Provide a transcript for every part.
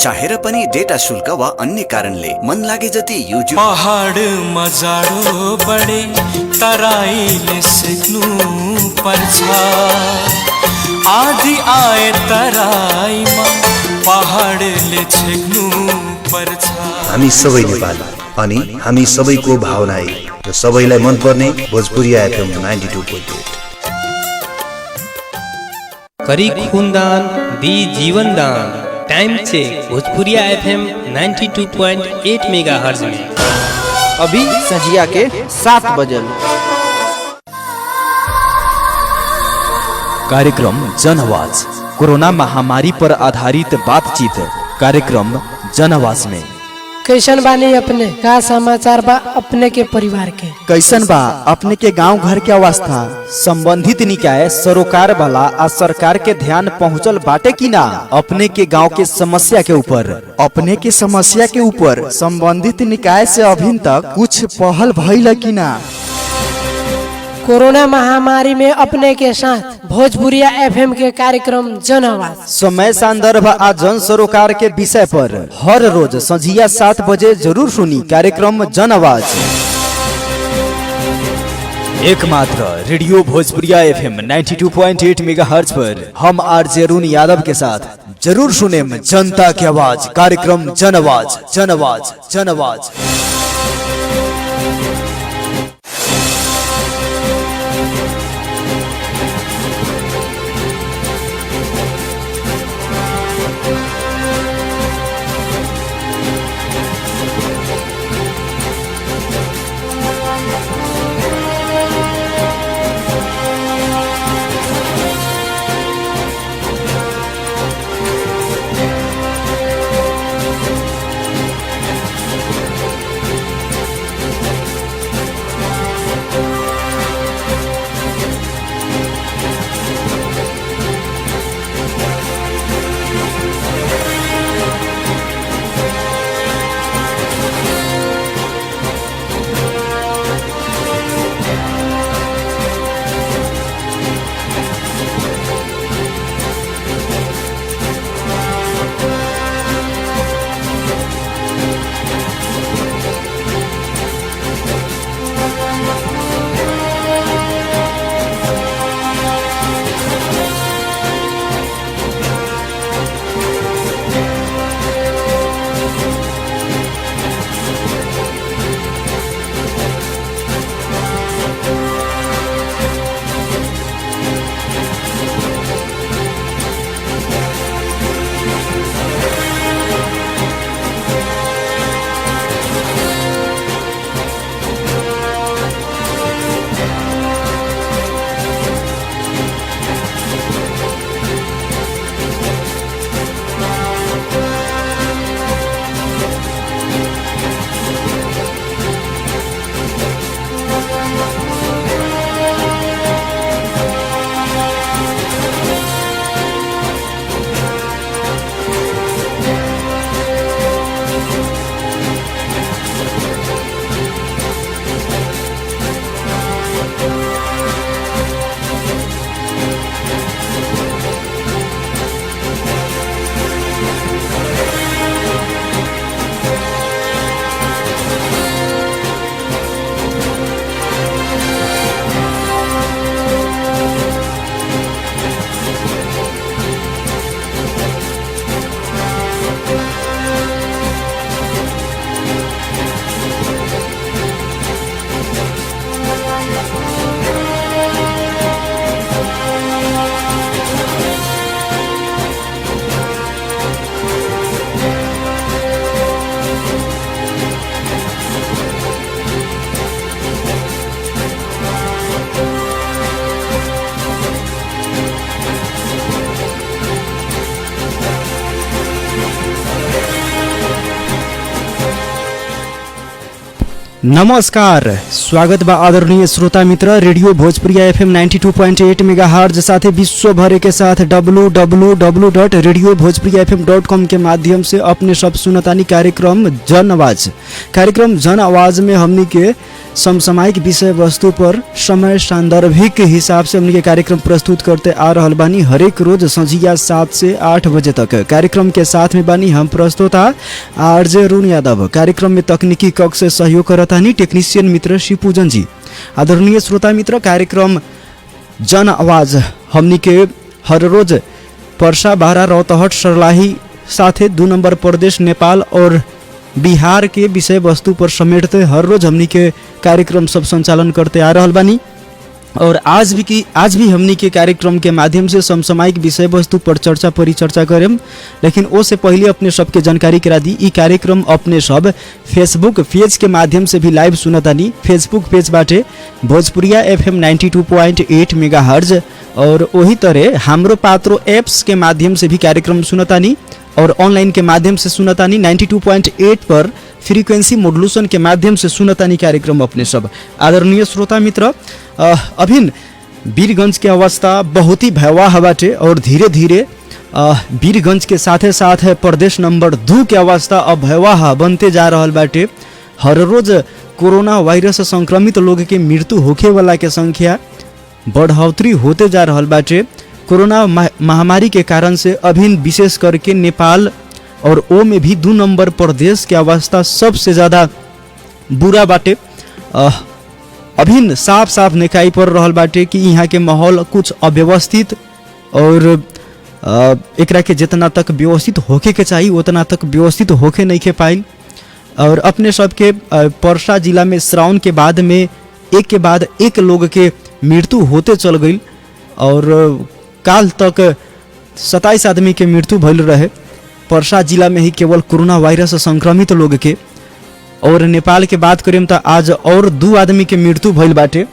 चाहेर पनि डेटा शुल्क वा अन्य कारणले मन लागे जति युट्युब पहाड मजाडो बढे तराईले सिक्नु पर्छ आधी आए तराईमा पहाडले छेक्नु पर्छ। हामी सबै नेपाली अनि हामी सबैको भावना एक र सबैलाई मनपर्ने भोजपुरी एफएम 92.8। करी खूनदान दी जीवनदान। टाइम चेक भोजपुरिया एफएम 92.8 मेगाहर्ट्ज में अभी संजिया के 7 बजल। कार्यक्रम जन आवाज कोरोना महामारी पर आधारित बातचीत कार्यक्रम जन आवाज में कैसन बानी अपने का समाचार बा अपने के परिवार के कैसन बा अपने के गांव घर के अवस्था संबंधित निकाय सरोकार वाला आ सरकार के ध्यान पहुंचल बाटे की ना अपने के गांव के समस्या के ऊपर संबंधित निकाय से अभी तक कुछ पहल भइल की ना। कोरोना महामारी में अपने के साथ भोजपुरिया एफएम के कार्यक्रम जन आवाज समय संदर्भ आ जन सरोकार के विषय पर हर रोज संझिया 7 बजे जरूर सुनी कार्यक्रम जन आवाज। एकमात्र रेडियो भोजपुरिया एफएम 92.8 मेगाहर्ट्ज पर हम आरजे अरुण यादव के साथ जरूर सुने जनता की आवाज कार्यक्रम जन आवाज जन आवाज जन आवाज। नमस्कार, स्वागत बा आदरणीय श्रोता मित्र रेडियो भोजपुरिया FM 92.8 मेगाहर्ज साथे विश्व भर के साथ www.radiobhojpuriyafm.com के माध्यम से अपने सब सुनतानी कार्यक्रम जन आवाज। कार्यक्रम जन आवाज में हमनी के समसामयिक विषय वस्तु पर समय सांदर्भिक हिसाब से हमनी के कार्यक्रम प्रस्तुत करते आ रहल बानी। हरेक रोज संझिया 7 से 8 बजे तक कार्यक्रम के साथ में बानी हम प्रस्तुता आरजे अरुण यादव। कार्यक्रम में तकनीकी कक्ष से सहयोग करतानी टेक्नीशियन मित्र शिपूजन जी। आदरणीय श्रोता मित्र, कार्यक्रम जन आवाज हमनी के हर रोज पर्सा, बारा, रौतहट, सर्लाही साथे 2 नंबर प्रदेश नेपाल और बिहार के विषय वस्तु पर समेटते हर रोज हमनी के कार्यक्रम सब संचालन करते आ रहल बानी। और आज भी हमनी के कार्यक्रम के माध्यम से समसामयिक विषय वस्तु पर चर्चा परिचर्चा करेम। लेकिन ओ से पहले अपने सबके जानकारी करा दी, ई कार्यक्रम अपने सब फेसबुक पेज के माध्यम से भी लाइव सुनतानी। फेसबुक पेज बाटे भोजपुरिया FM 92.8 मेगाहर्ज और वही तरह हमरो पात्रो एप्स के माध्यम से भी कार्यक्रम सुनतानी और ऑनलाइन के माध्यम से सुनतानी। 92.8 पर फ्रीक्वेंसी मॉड्यूलेशन के माध्यम से सुनतानी कार्यक्रम अपने सब। आदरणीय श्रोता मित्र, अभिन वीरगंज के अवस्था बहुत ही भयावह बाटे और धीरे धीरे वीरगंज के साथे साथ प्रदेश नंबर 2 के अवस्था अब भयावह बनते जा रहल बाटे। हर रोज कोरोना वायरस संक्रमित लोग के मृत्यु होखे वाला के संख्या बढ़ोतरी होते जा रहल बाटे। कोरोना महामारी के कारण से अभिन विशेष करके नेपाल और ओ में भी 2 नंबर प्रदेश के अवस्था सबसे ज़्यादा बुरा बाटे। अभिन साफ साफ निकाई पड़ रहल बाटे कि यहाँ के माहौल कुछ अव्यवस्थित और एकरा के जितना तक व्यवस्थित होके के चाहिए उतना तक व्यवस्थित होके नहीं के पाइल। और अपने सबके पर्सा जिला में श्रावण के बाद में एक के बाद एक लोग के मृत्यु होते चल गई और काल तक 27 आदमी के मृत्यु भइल रहे पर्सा जिला में ही केवल कोरोना वायरस संक्रमित लोग के। और नेपाल के बात करें तो आज और 2 आदमी के मृत्यु भइल बाटे।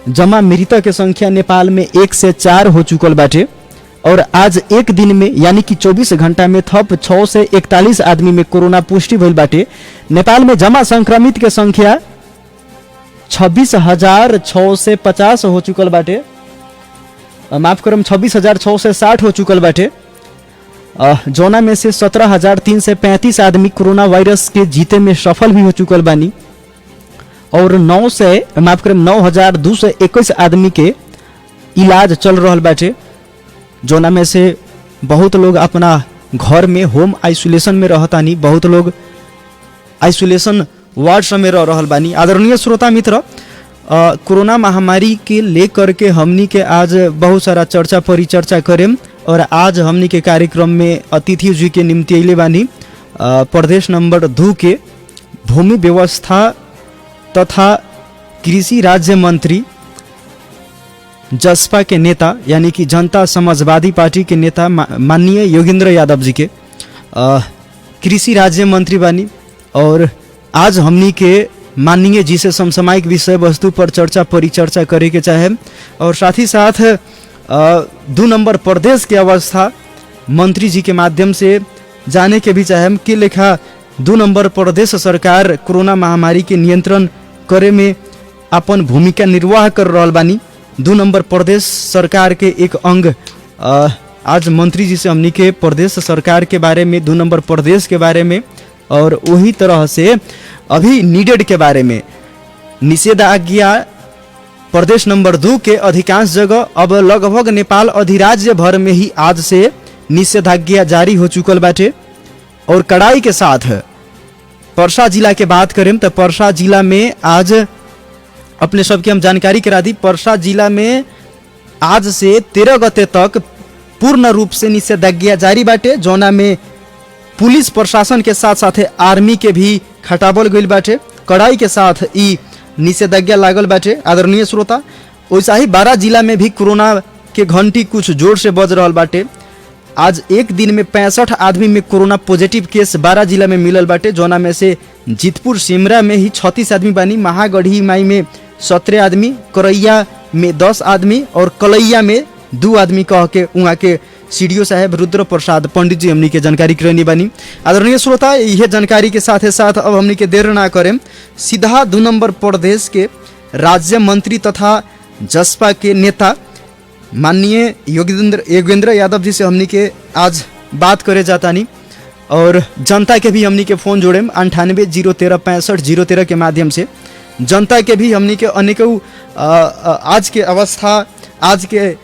जमा मृतक के संख्या नेपाल में 1 से 4 हो चुकल बाटे और आज एक दिन में यानी कि 24 घंटा में थप 6 से 41 आदमी में कोरोना पुष्टि भइल बाटे। नेपाल में जमा संक्रमित के संख्या 26,650 हो चुकल बाटे, माफ करम 26,660 हो चुकल बाटे। जोना में से 17,335 आदमी कोरोना वायरस के जीते में सफल भी हो चुकल बानी और 9,221 आदमी के इलाज चल रहल बाटे। जोना में से बहुत लोग अपना घर में होम आइसोलेशन में रहतानी, बहुत लोग आइसोलेशन वार्ड में रह रहल बानी। आदरणीय श्रोता मित्र, कोरोना महामारी के लेकर के हमनी के आज बहुत सारा चर्चा परिचर्चा करें और आज हमनी के कार्यक्रम में अतिथि जी के निम्ति अइले बानी प्रदेश नंबर 2 के भूमि व्यवस्था तथा कृषि राज्य मंत्री जसपा के नेता यानी कि जनता समाजवादी पार्टी के नेता माननीय योगेंद्र यादव जी के कृषि राज्य मंत्री बानी। और आज हमनी के माननीय जी से समसामयिक विषय वस्तु पर चर्चा परिचर्चा करे के चाहे और साथ ही साथ 2 नंबर प्रदेश की अवस्था मंत्री जी के माध्यम से जाने के भी चाहे कि लेखा 2 नंबर प्रदेश सरकार कोरोना महामारी के नियंत्रण करे में अपन भूमिका निर्वाह कर रहल बानी। 2 नंबर प्रदेश सरकार के एक अंग आज मंत्री जी से हमनी के प्रदेश सरकार के बारे में 2 नंबर प्रदेश के बारे में और वही तरह से अभी नीडेड के बारे में निषेधाज्ञा प्रदेश नंबर 2 के अधिकांश जगह अब लगभग नेपाल अधिराज्य भर में ही आज से निषेधाज्ञा जारी हो चुकल बाटे। और कड़ाई के साथ पर्सा जिला के बात करें तो पर्सा जिला में आज अपने सबके हम जानकारी करा दी। पर्सा जिला में आज से 13 गते तक पूर्ण रूप से निषेधाज्ञा जारी बाटे, जोना में पुलिस प्रशासन के साथ साथ आर्मी के भी खटावल गइल बाटे। कड़ाई के साथ ई निषेधाज्ञा लागल बाटे। आदरणीय श्रोता, वैसा ही 12 जिला में भी कोरोना के घंटी कुछ जोर से बज रहल बाटे। आज एक दिन में 65 आदमी में कोरोना पॉजिटिव केस 12 जिला में मिलल बाटे, जोना में से जीतपुर सिमरा में ही 36 आदमी बानी, महागढ़ी माई में 17 आदमी, करैया में 10 आदमी और कलैया में 2 आदमी कह के वहाँ के सीडीओ साहेब रुद्र प्रसाद पंडित जी हमनी के जानकारी करनी बानी। आदरणीय श्रोता, यह जानकारी के साथ साथ अब हमनी के देर ना करें, सीधा 2 नंबर प्रदेश के राज्य मंत्री तथा जसपा के नेता माननीय योगेंद्र यादव जी से हमनी के आज बात करे जातानी और जनता के भी हमनी के फ़ोन जोड़ेम 98-013-65-013 के माध्यम से। जनता के भी हमनी के अनेकों आज के अवस्था, आज के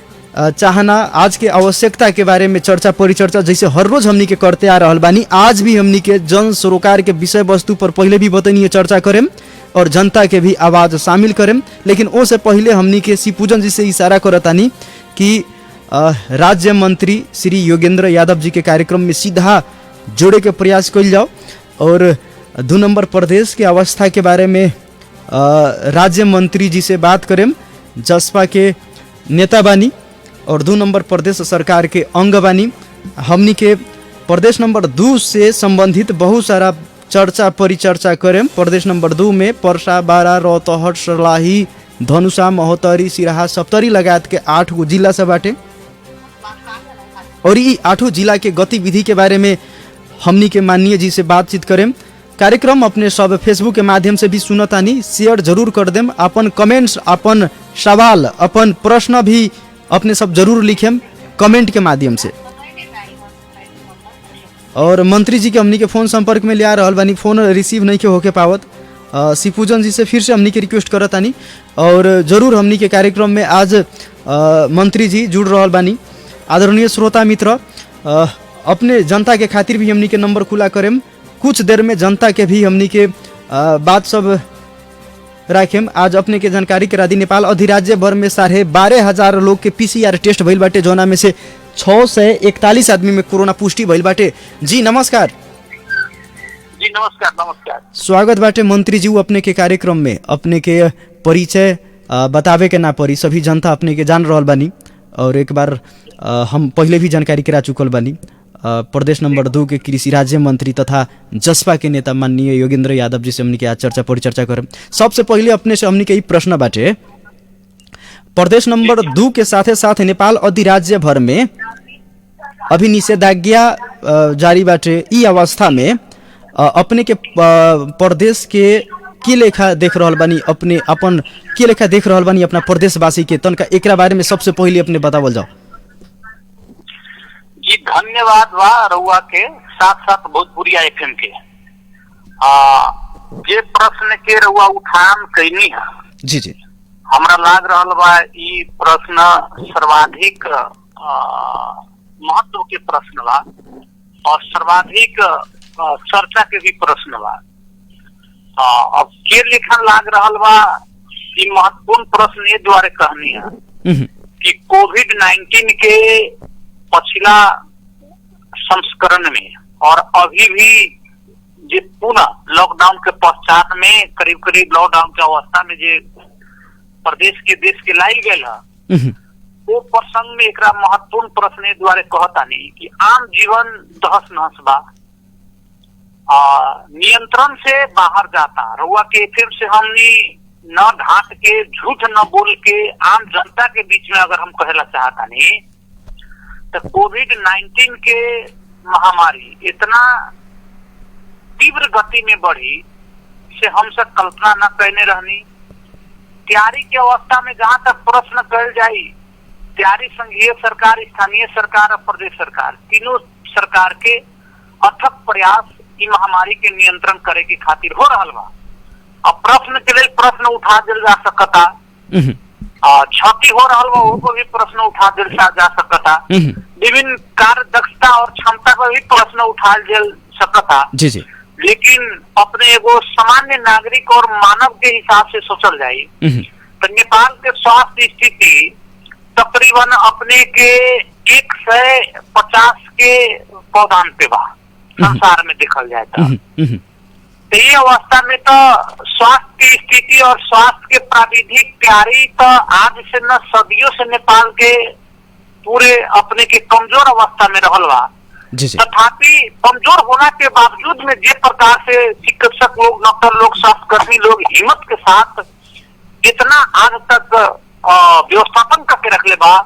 चाहना, आज के आवश्यकता के बारे में चर्चा परिचर्चा जैसे हर रोज हमनी के करते आ रहल बानी, आज भी हमनी के जन सरोकार के विषय वस्तु पर पहले भी बतनिए चर्चा करें और जनता के भी आवाज़ शामिल करें। लेकिन ओ से पहले हमनी के शिवपूजन जी से इशारा करतानी कि राज्य मंत्री श्री योगेंद्र यादव जी के कार्यक्रम में सीधा जोड़े के प्रयास कल जाओ और 2 नंबर प्रदेश के अवस्था के बारे में राज्य मंत्री जी से बात करें। जसपा के नेता बानी और 2 नंबर प्रदेश सरकार के अंग बानी। हमनी के प्रदेश नंबर 2 से संबंधित बहुत सारा चर्चा परिचर्चा करें। प्रदेश नंबर 2 में पर्सा, बारा, रौतहट, सर्लाही, धनुषा, महोत्तरी, सिराहा, सप्तरी लगायत के 8 गो जिला से बाटे और ये 8 जिला के गतिविधि के बारे में हमनी के माननीय जी से बातचीत करें। कार्यक्रम अपने सब फेसबुक के माध्यम से भी सुनतानी, शेयर जरूर कर देम। अपन कमेंट्स, अपन सवाल, अपन प्रश्न भी अपने सब जरूर लिखेम कमेंट के माध्यम से। और मंत्री जी के हमनी के फ़ोन संपर्क में लिया रहल बानी, फ़ोन रिसीव नहीं के होके पावत। शिवपूजन जी से फिर से हमनी के रिक्वेस्ट करतानी और जरूर हमनी के कार्यक्रम में आज मंत्री जी जुड़ रहल बानी। आदरणीय श्रोता मित्र, अपने जनता के खातिर भी हमनी के नंबर खुला करें। कुछ देर में जनता के भी हमनी के बात सब राखेम। आज अपने के जानकारी करा दी, नेपाल अधिराज्य भर में 12,500 लोग के PCR टेस्ट भइल बाटे, जौना में से 641 आदमी में कोरोना पुष्टि भइल बाटे। जी नमस्कार। जी नमस्कार। नमस्कार, स्वागत बाटे मंत्री जी अपने के कार्यक्रम में। अपने के परिचय बतावे के ना पड़ी, सभी जनता अपने के जान रहल बानी और एक बार हम पहले भी जानकारी करा चुकल बानी। प्रदेश नंबर 2 के कृषि राज्य मंत्री तथा जसपा के नेता माननीय योगेंद्र यादव जी से हमनी के आज चर्चा परिचर्चा करें। सबसे पहले अपने से हमनी के प्रश्न बाटे, प्रदेश नंबर 2 के साथे साथ नेपाल अधिराज्य भर में अभी निषेधाज्ञा जारी बाटे। ई अवस्था में अपने के प्रदेश के लेखा देख रहल बानी, अपने अपन के लेखा देख रहल बानी अपना प्रदेशवासी के, तनका एकरा बारे में सबसे पहले अपने बतावल जाओ। जी धन्यवाद बा रउआ के साथ साथ भोजपुरिया FM के जे प्रश्न के रउआ उठान कैनी है। जी जी, हमरा लाग रहल बा ई प्रश्न सर्वाधिक महत्व के प्रश्न बा और सर्वाधिक चर्चा के भी प्रश्न बा। अब के लेखन लाग रहल बा, ई महत्वपूर्ण प्रश्न ये द्वारे कहनी है कि कोविड-19 के पिछला संस्करण में और अभी भी जे पुनः लॉकडाउन के पश्चात में करीब करीब लॉकडाउन के अवस्था में जे प्रदेश के देश के लाई गए है, वो प्रसंग में एक महत्वपूर्ण प्रश्न द्वारे कहतानी कि आम जीवन तहस नहस बा, नियंत्रण से बाहर जाता। रउआ के FM से हमनी न ढांट के, झूठ न बोल के आम जनता के बीच में अगर हम कहेला चाहतानी तो कोविड-19 के महामारी इतना तीव्र गति में बढ़ी से हम सब कल्पना न करने रहनी। तैयारी के अवस्था में जहां तक प्रश्न कल जाई, तैयारी संघीय सरकार, स्थानीय सरकार और प्रदेश सरकार, तीनों सरकार के अथक प्रयास ई महामारी के नियंत्रण करे के खातिर हो रहल बा। अब प्रश्न के लिए प्रश्न उठा दिल जा सकता, क्षति हो रहा बा वो भी प्रश्न उठा दिल जा सकता, विभिन्न कार्य दक्षता और क्षमता पर भी प्रश्न उठा दिल सकता। जी जी, लेकिन अपने एगो सामान्य नागरिक और मानव के हिसाब से सोचल जाये तो नेपाल के स्वास्थ्य स्थिति तकरीबन अपने के 150 के पौधान पे बा संसार में देखल जाए तो ये अवस्था में तो स्वास्थ्य की स्थिति और स्वास्थ्य के प्राविधिक तैयारी तो आज से न सदियों से नेपाल के पूरे अपने के कमजोर अवस्था में रहल बा। तथापि कमजोर होने के बावजूद में जिस प्रकार से चिकित्सक लोग, डॉक्टर लोग, स्वास्थ्य कर्मी लोग हिम्मत के साथ इतना आज तक व्यवस्थापन करके रख ले बा,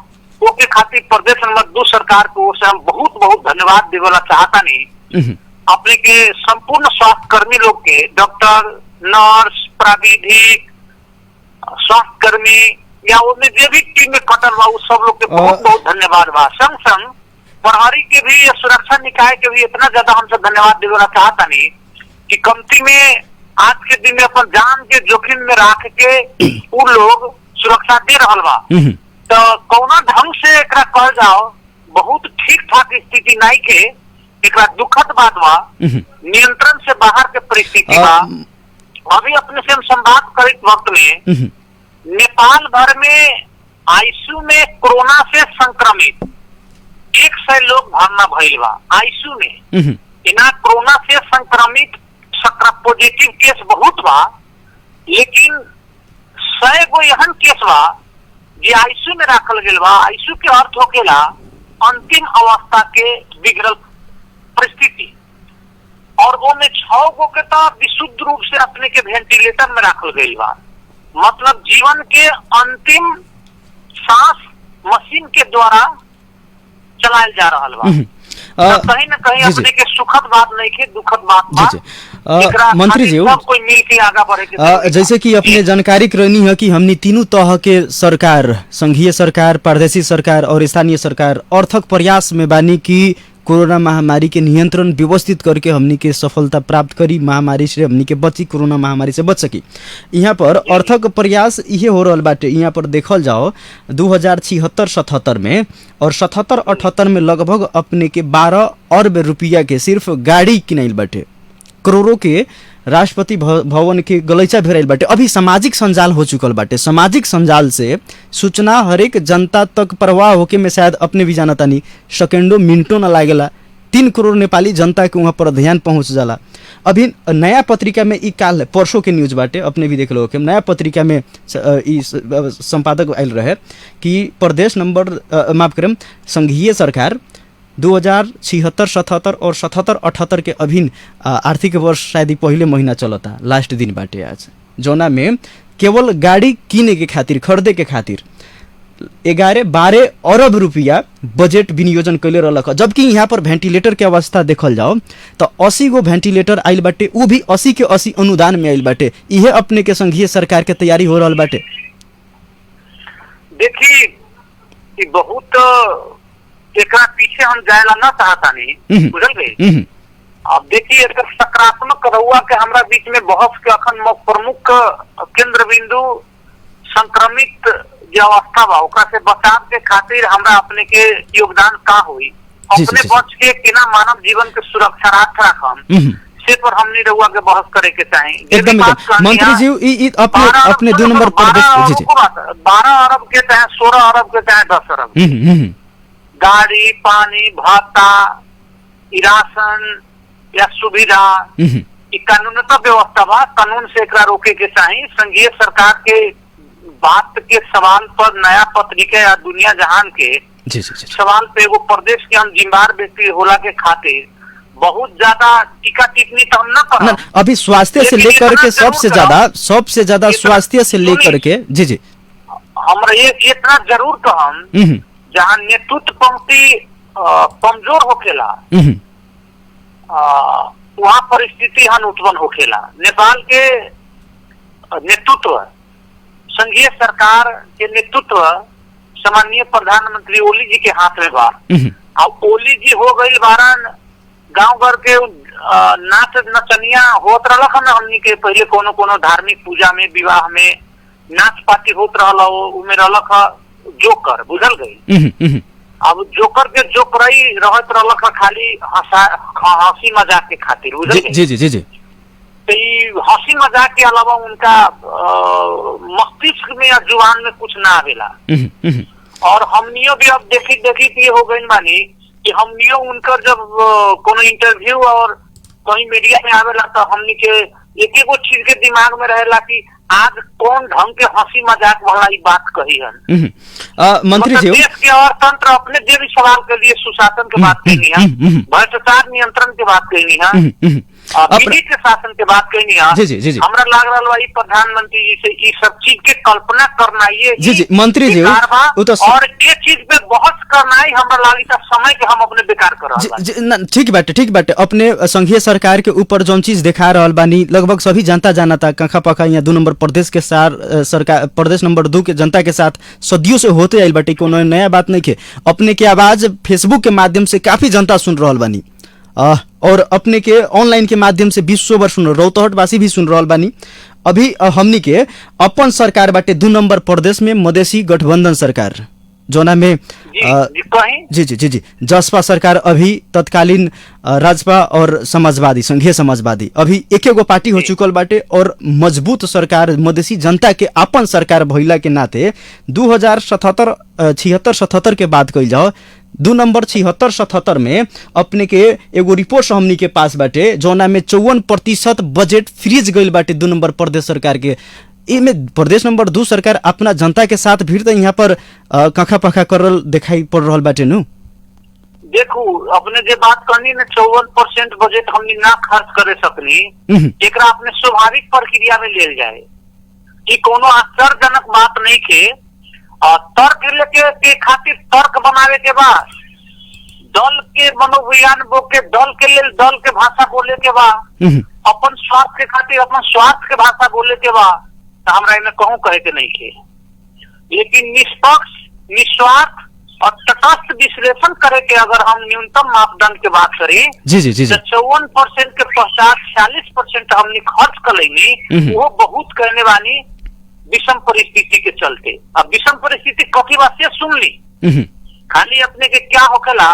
ओके खातिर प्रदेश नंबर 2 सरकार को ओर से हम बहुत बहुत धन्यवाद देवला चाहता नहीं। अपने के संपूर्ण स्वास्थ्य कर्मी लोग के, डॉक्टर, नर्स, प्राविधिक, स्वास्थ्य कर्मी या उनमें जो भी टीम में कटल बा उस सब लोग के बहुत बहुत धन्यवाद बा। संग संग प्रहरी के भी, सुरक्षा निकाय के भी इतना ज्यादा हमसे धन्यवाद देवला चाहता नहीं कि कमती में आज के दिन में अपन जान के जोखिम में रख के उ लोग सुरक्षा दे रहल बा। तो कौना ढंग से एकरा कह जाओ बहुत ठीक ठाक स्थिति नहीं के, एकरा दुखद बात बा, नियंत्रण से बाहर के परिस्थिति बा। अभी अपने से हम संवाद करित वक्त में नेपाल भर में आईसीयू में कोरोना से संक्रमित 100 लोग भरना भइल बा आईसीयू में। इना कोरोना से संक्रमित पॉजिटिव केस बहुत बा, लेकिन 100 गो एहन केस बा जे आईसीयू में रखल गेल बा। आईसीयू के अर्थ होकेला अंतिम अवस्था के बिगड़ल परिस्थिति, और वो में 6 गो के तो विशुद्ध रूप से अपने के वेंटिलेटर में रखल गई बा। मतलब जीवन के अंतिम सांस मशीन के द्वारा चलायल जा रहा बा। कहीं न कहीं अपने के सुखद बात नहीं के, दुखद बात बा। मंत्री जी, सब कोई मिल के आगे बढ़े के जैसे कि अपने जानकारी करनी है कि हमने तीनों तरह के सरकार, संघीय सरकार, प्रादेशिक सरकार और स्थानीय सरकार अर्थक प्रयास में बानी की कोरोना महामारी के नियंत्रण व्यवस्थित करके हमनी के सफलता प्राप्त करी, महामारी से हमनी के बची, कोरोना महामारी से बच सकी। यहाँ पर अर्थक प्रयास ये हो रहा बाटे। यहाँ पर देखल जाओ 2076-77 में और 77-78 में लगभग अपने के 12 अरब रुपया के सिर्फ गाड़ी किनाइल बाटे, करोड़ों के राष्ट्रपति भवन के गलैचा भेराइल बाटे। अभी सामाजिक संजाल हो चुकल बाटे, सामाजिक संजाल से सूचना हरेक जनता तक प्रवाह होके में शायद अपने भी जानता नहीं सेकेंडो मिनटों न लागेला। 3 करोड़ नेपाली जनता के वहाँ पर ध्यान पहुँच जाला। अभी नया पत्रिका में ई काल परसों के न्यूज बाटे, अपने भी देख लो कि नया पत्रिका में संपादक आयल रहे कि प्रदेश नंबर माफ करें संघीय सरकार 2076-77 और 77-78 के अभिन्न आर्थिक वर्ष शायद पहले महीना चलता, लास्ट दिन बाटे आज, जोना में केवल गाड़ी किने के खातिर, खरीदे के खातिर 11-12 अरब रुपया बजट विनियोजन कैले रहलक। जबकि यहाँ पर वेंटिलेटर के अवस्था देखल जाओ तो 80 गो वेंटिलेटर आइल बाटे, वो भी 80 के 80 अनुदान में आइल बाटे। यह अपने के संघीय सरकार के तैयारी हो रहा बाटे। देखिए बहुत एक पीछे हम जायला ना चाहता नहीं, बुझल गए। अब देखिए सकारात्मक रहुआ के हमरा बीच में बहस के अखन प्रमुख केंद्र बिंदु संक्रमित जो अवस्था बा ओकरा से बचाव के खातिर हमरा अपने के योगदान का हुई, अपने बच के केना मानव जीवन के सुरक्षा रखम से पर हमने रहुआ के बहस करे के चाहिए। एकदम मंत्री जी अपने 2 नंबर पर 12 अरब के चाहे 16 अरब के चाहे 10 अरब गाड़ी, पानी, भत्ता, राशन या सुविधा, कानूनता व्यवस्था बा, कानून से एकरा रोके के चाहिए। संघीय सरकार के बात के सवाल पर नया पत्रिका या दुनिया जहान के सवाल पे एगो प्रदेश के हम जिम्मेदार व्यक्ति होला के खातिर बहुत ज्यादा टीका टिप्पणी तो हम न कर। अभी स्वास्थ्य से लेकर के सबसे ज्यादा स्वास्थ्य से लेकर के जी हमरा ये इतना जरूर कहम जहाँ नेतृत्व पंक्ति कमजोर होखेला वहाँ परिस्थिति हन उत्पन्न होखेला। नेपाल के नेतृत्व, संघीय सरकार के नेतृत्व सामान्य प्रधानमंत्री ओली जी के हाथ में बा। अब ओली जी हो गई बारन गांव घर के नाच नचनिया होत रहलक न, हमनी के पहले कोनो कोनो धार्मिक पूजा में, विवाह में नाच पार्टी होत रहल, उमे रहलक जोकर, बुझल गई। अब जोकर के जोकरई रहत रहलक खाली हंसी मजाक के खातिर, बुझल गई। जी जी जी जी। तो हंसी मजाक के अलावा उनका मस्तिष्क में या जुबान में कुछ ना आवेला। और हमनियो भी अब देखी हो गई मानी कि हमनियो उनकर जब कोनो इंटरव्यू और कहीं मीडिया में आवेला तो हमनी के एक एगो चीज के दिमाग में रहेला कि आज कौन ढंग के हंसी मजाक वाला ये बात कही है। मंत्री जी, देश के अर्थतंत्र अपने जो भी सवाल के लिए सुशासन की बात कहनी है, भ्रष्टाचार नियंत्रण की बात कहनी है, विधि के शासन के बात कहनी है। जी, जी, जी, जी। हमरा लाग रहा है प्रधानमंत्री जी से ई सब चीज के कल्पना करना ये जी, जी, मंत्री जी, वो तो और ये चीज पे बहस करना ही हमरा लागी था समय के हम अपने बेकार कर रहा है। ठीक बाटे अपने संघीय सरकार के ऊपर जौन चीज दिखा रहल बानी लगभग सभी जनता जाना था कखा पखा यहाँ 2 नंबर प्रदेश के साथ सरकार प्रदेश नंबर 2 के जनता के साथ सदियों से होते आइल बाटे, कोनो नया बात नहीं के। अपने के आवाज फेसबुक के माध्यम से काफी जनता सुन रहल बानी और अपने के ऑनलाइन के माध्यम से 20 वर्ष सुन रौतहट वासी भी सुन रहल बानी। अभी हमनी के अपन सरकार बाटे 2 नंबर प्रदेश में मधेसी गठबंधन सरकार जोना में जी जी जी जी जसपा सरकार अभी तत्कालीन राजपा और समाजवादी संघीय समाजवादी अभी एकेगो पार्टी हो चुकल बाटे और मजबूत सरकार मधेसी जनता के अपन सरकार भइला के नाते 2076 के बात कइल जाओ 2 नंबर 76-77 में अपने के एगो रिपोर्ट हमनी के पास बाटे जोना में 54% बजट फ्रीज गइल बाटे 2 नंबर प्रदेश सरकार के। इमे प्रदेश नंबर 2 सरकार अपना जनता के साथ भीड़ तो यहाँ पर कखा पखा करल दिखाई पड़ रहा बाटे नु। देखू अपने जे बात करनी ने 54% बजट हमनी ना खर्च करे सकनी एकरा अपने स्वाभाविक प्रक्रिया में ले जाए कि कोनो आश्चर्यजनक बात नहीं के तर्क लेके के खातिर तर्क बनावे के बाद दल के मनोविज्ञान बोके दल के लेल दल के भाषा बोले के बाद अपन स्वार्थ के खातिर अपन स्वार्थ के भाषा बोले के बाद हमरा इन्हें कहूँ कहे के नहीं के, लेकिन निष्पक्ष निस्वार्थ और तटस्थ विश्लेषण करे के अगर हम न्यूनतम मापदंड के बात करें जी जी जी तो 54% के पश्चात 40% हमने खर्च कर लेनी वो बहुत कहने वाली विषम परिस्थिति के चलते। अब विषम परिस्थिति कथी बात से सुन ली खाली अपने के क्या होकला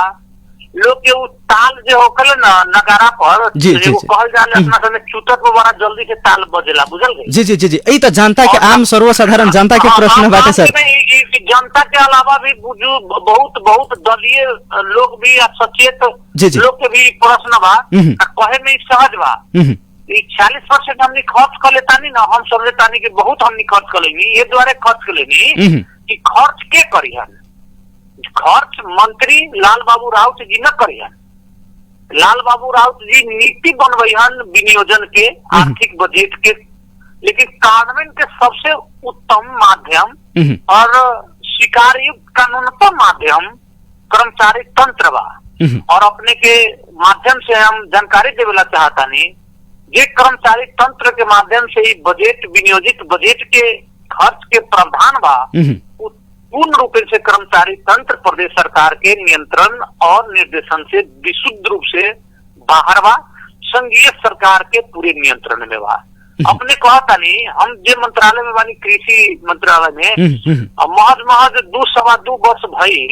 लोग के ताल जो होकल ना नगारा पर कहल जाले अपना समय चूतर पर बड़ा जल्दी से ताल बजेला बुझल गई। जी जी जी जी यही तो जनता के आम सर्वसाधारण जनता के प्रश्न बाटे सर। जनता के अलावा भी बहुत बहुत दलीय लोग भी सचेत लोग के भी प्रश्न बा कहे में सहज बा 40% हमने खर्च कर लेतानी ना हम समझे तानी कि बहुत हमने खर्च कर लेनी ये द्वारा खर्च कर लेनी कि खर्च के करियन खर्च मंत्री लाल बाबू राउत जी न करियन। लाल बाबू राउत जी नीति बनवैहन विनियोजन के आर्थिक बजट के, लेकिन कार्यान्वयन के सबसे उत्तम माध्यम और स्वीकार युक्त कानूनतम माध्यम कर्मचारी तंत्र बा और अपने के माध्यम से हम जानकारी देवेला चाहता नहीं ये कर्मचारी तंत्र के माध्यम से ही बजट विनियोजित बजट के खर्च के प्रावधान बा पूर्ण रूप से कर्मचारी तंत्र प्रदेश सरकार के नियंत्रण और निर्देशन से विशुद्ध रूप से बाहर बा संघीय सरकार के पूरे नियंत्रण में बा। अपने कहता नहीं हम जे मंत्रालय में बानी कृषि मंत्रालय में महज 2 वर्ष भइल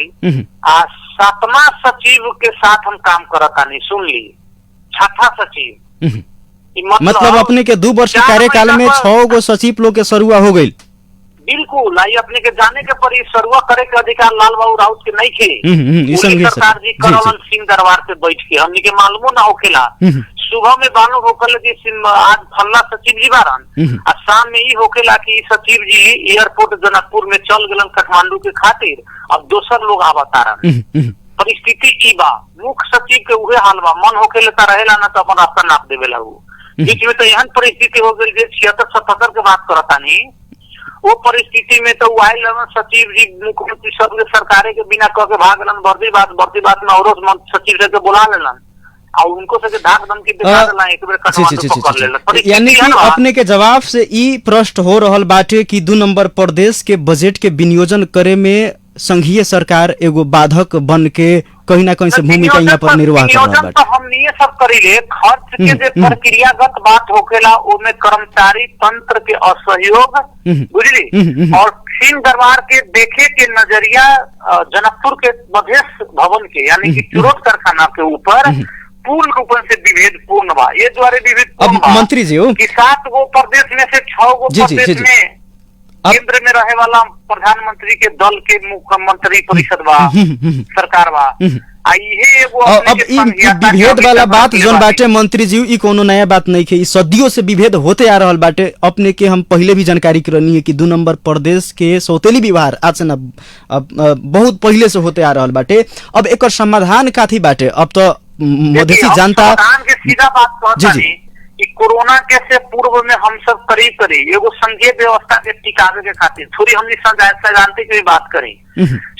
7वां सचिव के साथ हम काम करता नहीं सुन ली 6ठा सचिव मतलब अपने के 2 वर्ष के कार्यकाल में 6 गो सचिव लोग के सरुआ हो गई। बिल्कुल आई अपने के जाने के पर सरुआ करे के अधिकार लाल बाबू राउत के नहीं खे सरकार जी करलन सिंह दरबार पे बैठ के हमने के मालूम ना होखेला सुबह में बानो होकल जी आज फल्ला सचिव जी बारन और शाम में ही होखेला कि सचिव जी एयरपोर्ट जनकपुर में चल गलन काठमांडू के खातिर अब दोसर लोग आवतारन परिस्थिति की बा मुख्य सचिव के उहे हाल बा मन होके लेता रहेला ना तो अपन रास्ता नाप देवेला बीच में तो यहाँ परिस्थिति हो गई 76-77 के बात करता नहीं वो परिस्थिति में तो आयल सचिव जी मुख्यमंत्री सब सरकारे के बिना कह के भाग लन बढ़ती बात में और सचिव से बुला लेलन और उनको से धाक धमकी दिखा देला एक बेर कर लेलन। यानी कि अपने के जवाब से ई प्रश्न हो रहल बाटे कि 2 नंबर प्रदेश के बजट के विनियोजन करे में संघीय सरकार एगो बाधक बन के कहीं ना कहीं से भूमिका यहाँ पर निर्वाह कर रहा तो हम ये सब करीले खर्च के जो प्रक्रियागत बात होखेला ओमे कर्मचारी तंत्र के असहयोग बुझली और सिंह दरबार के देखे के नजरिया जनकपुर के मधेश भवन के यानी कि चुरोट कारखाना के ऊपर पूर्ण रूप से विभेद पूर्ण बा ये द्वारा विभेद पूर्ण बा मंत्री जी कि 7 गो प्रदेश में से 6 गो प्रदेश में केंद्र में रहे वाला प्रधानमंत्री के दल के मुख्यमंत्री परिषद बा सरकार बा अब ई विभेद वाला बात जोन बाटे मंत्री जी ई कोनो नया बात नहीं है सदियों से विभेद होते आ रहल बाटे। अपने के हम पहले भी जानकारी करनी है कि 2 नंबर प्रदेश के सौतेली व्यवहार आज से न बहुत पहले से होते आ रहल बाटे। अब एक समाधान काथी बाटे अब तो मधेसी जनता सीधा बात कहता जी। नहीं कि कोरोना के से पूर्व में हम सब करीब एगो संघीय व्यवस्था के टिकावे के खातिर थोड़ी हमने सैद्धांतिक भी बात करी।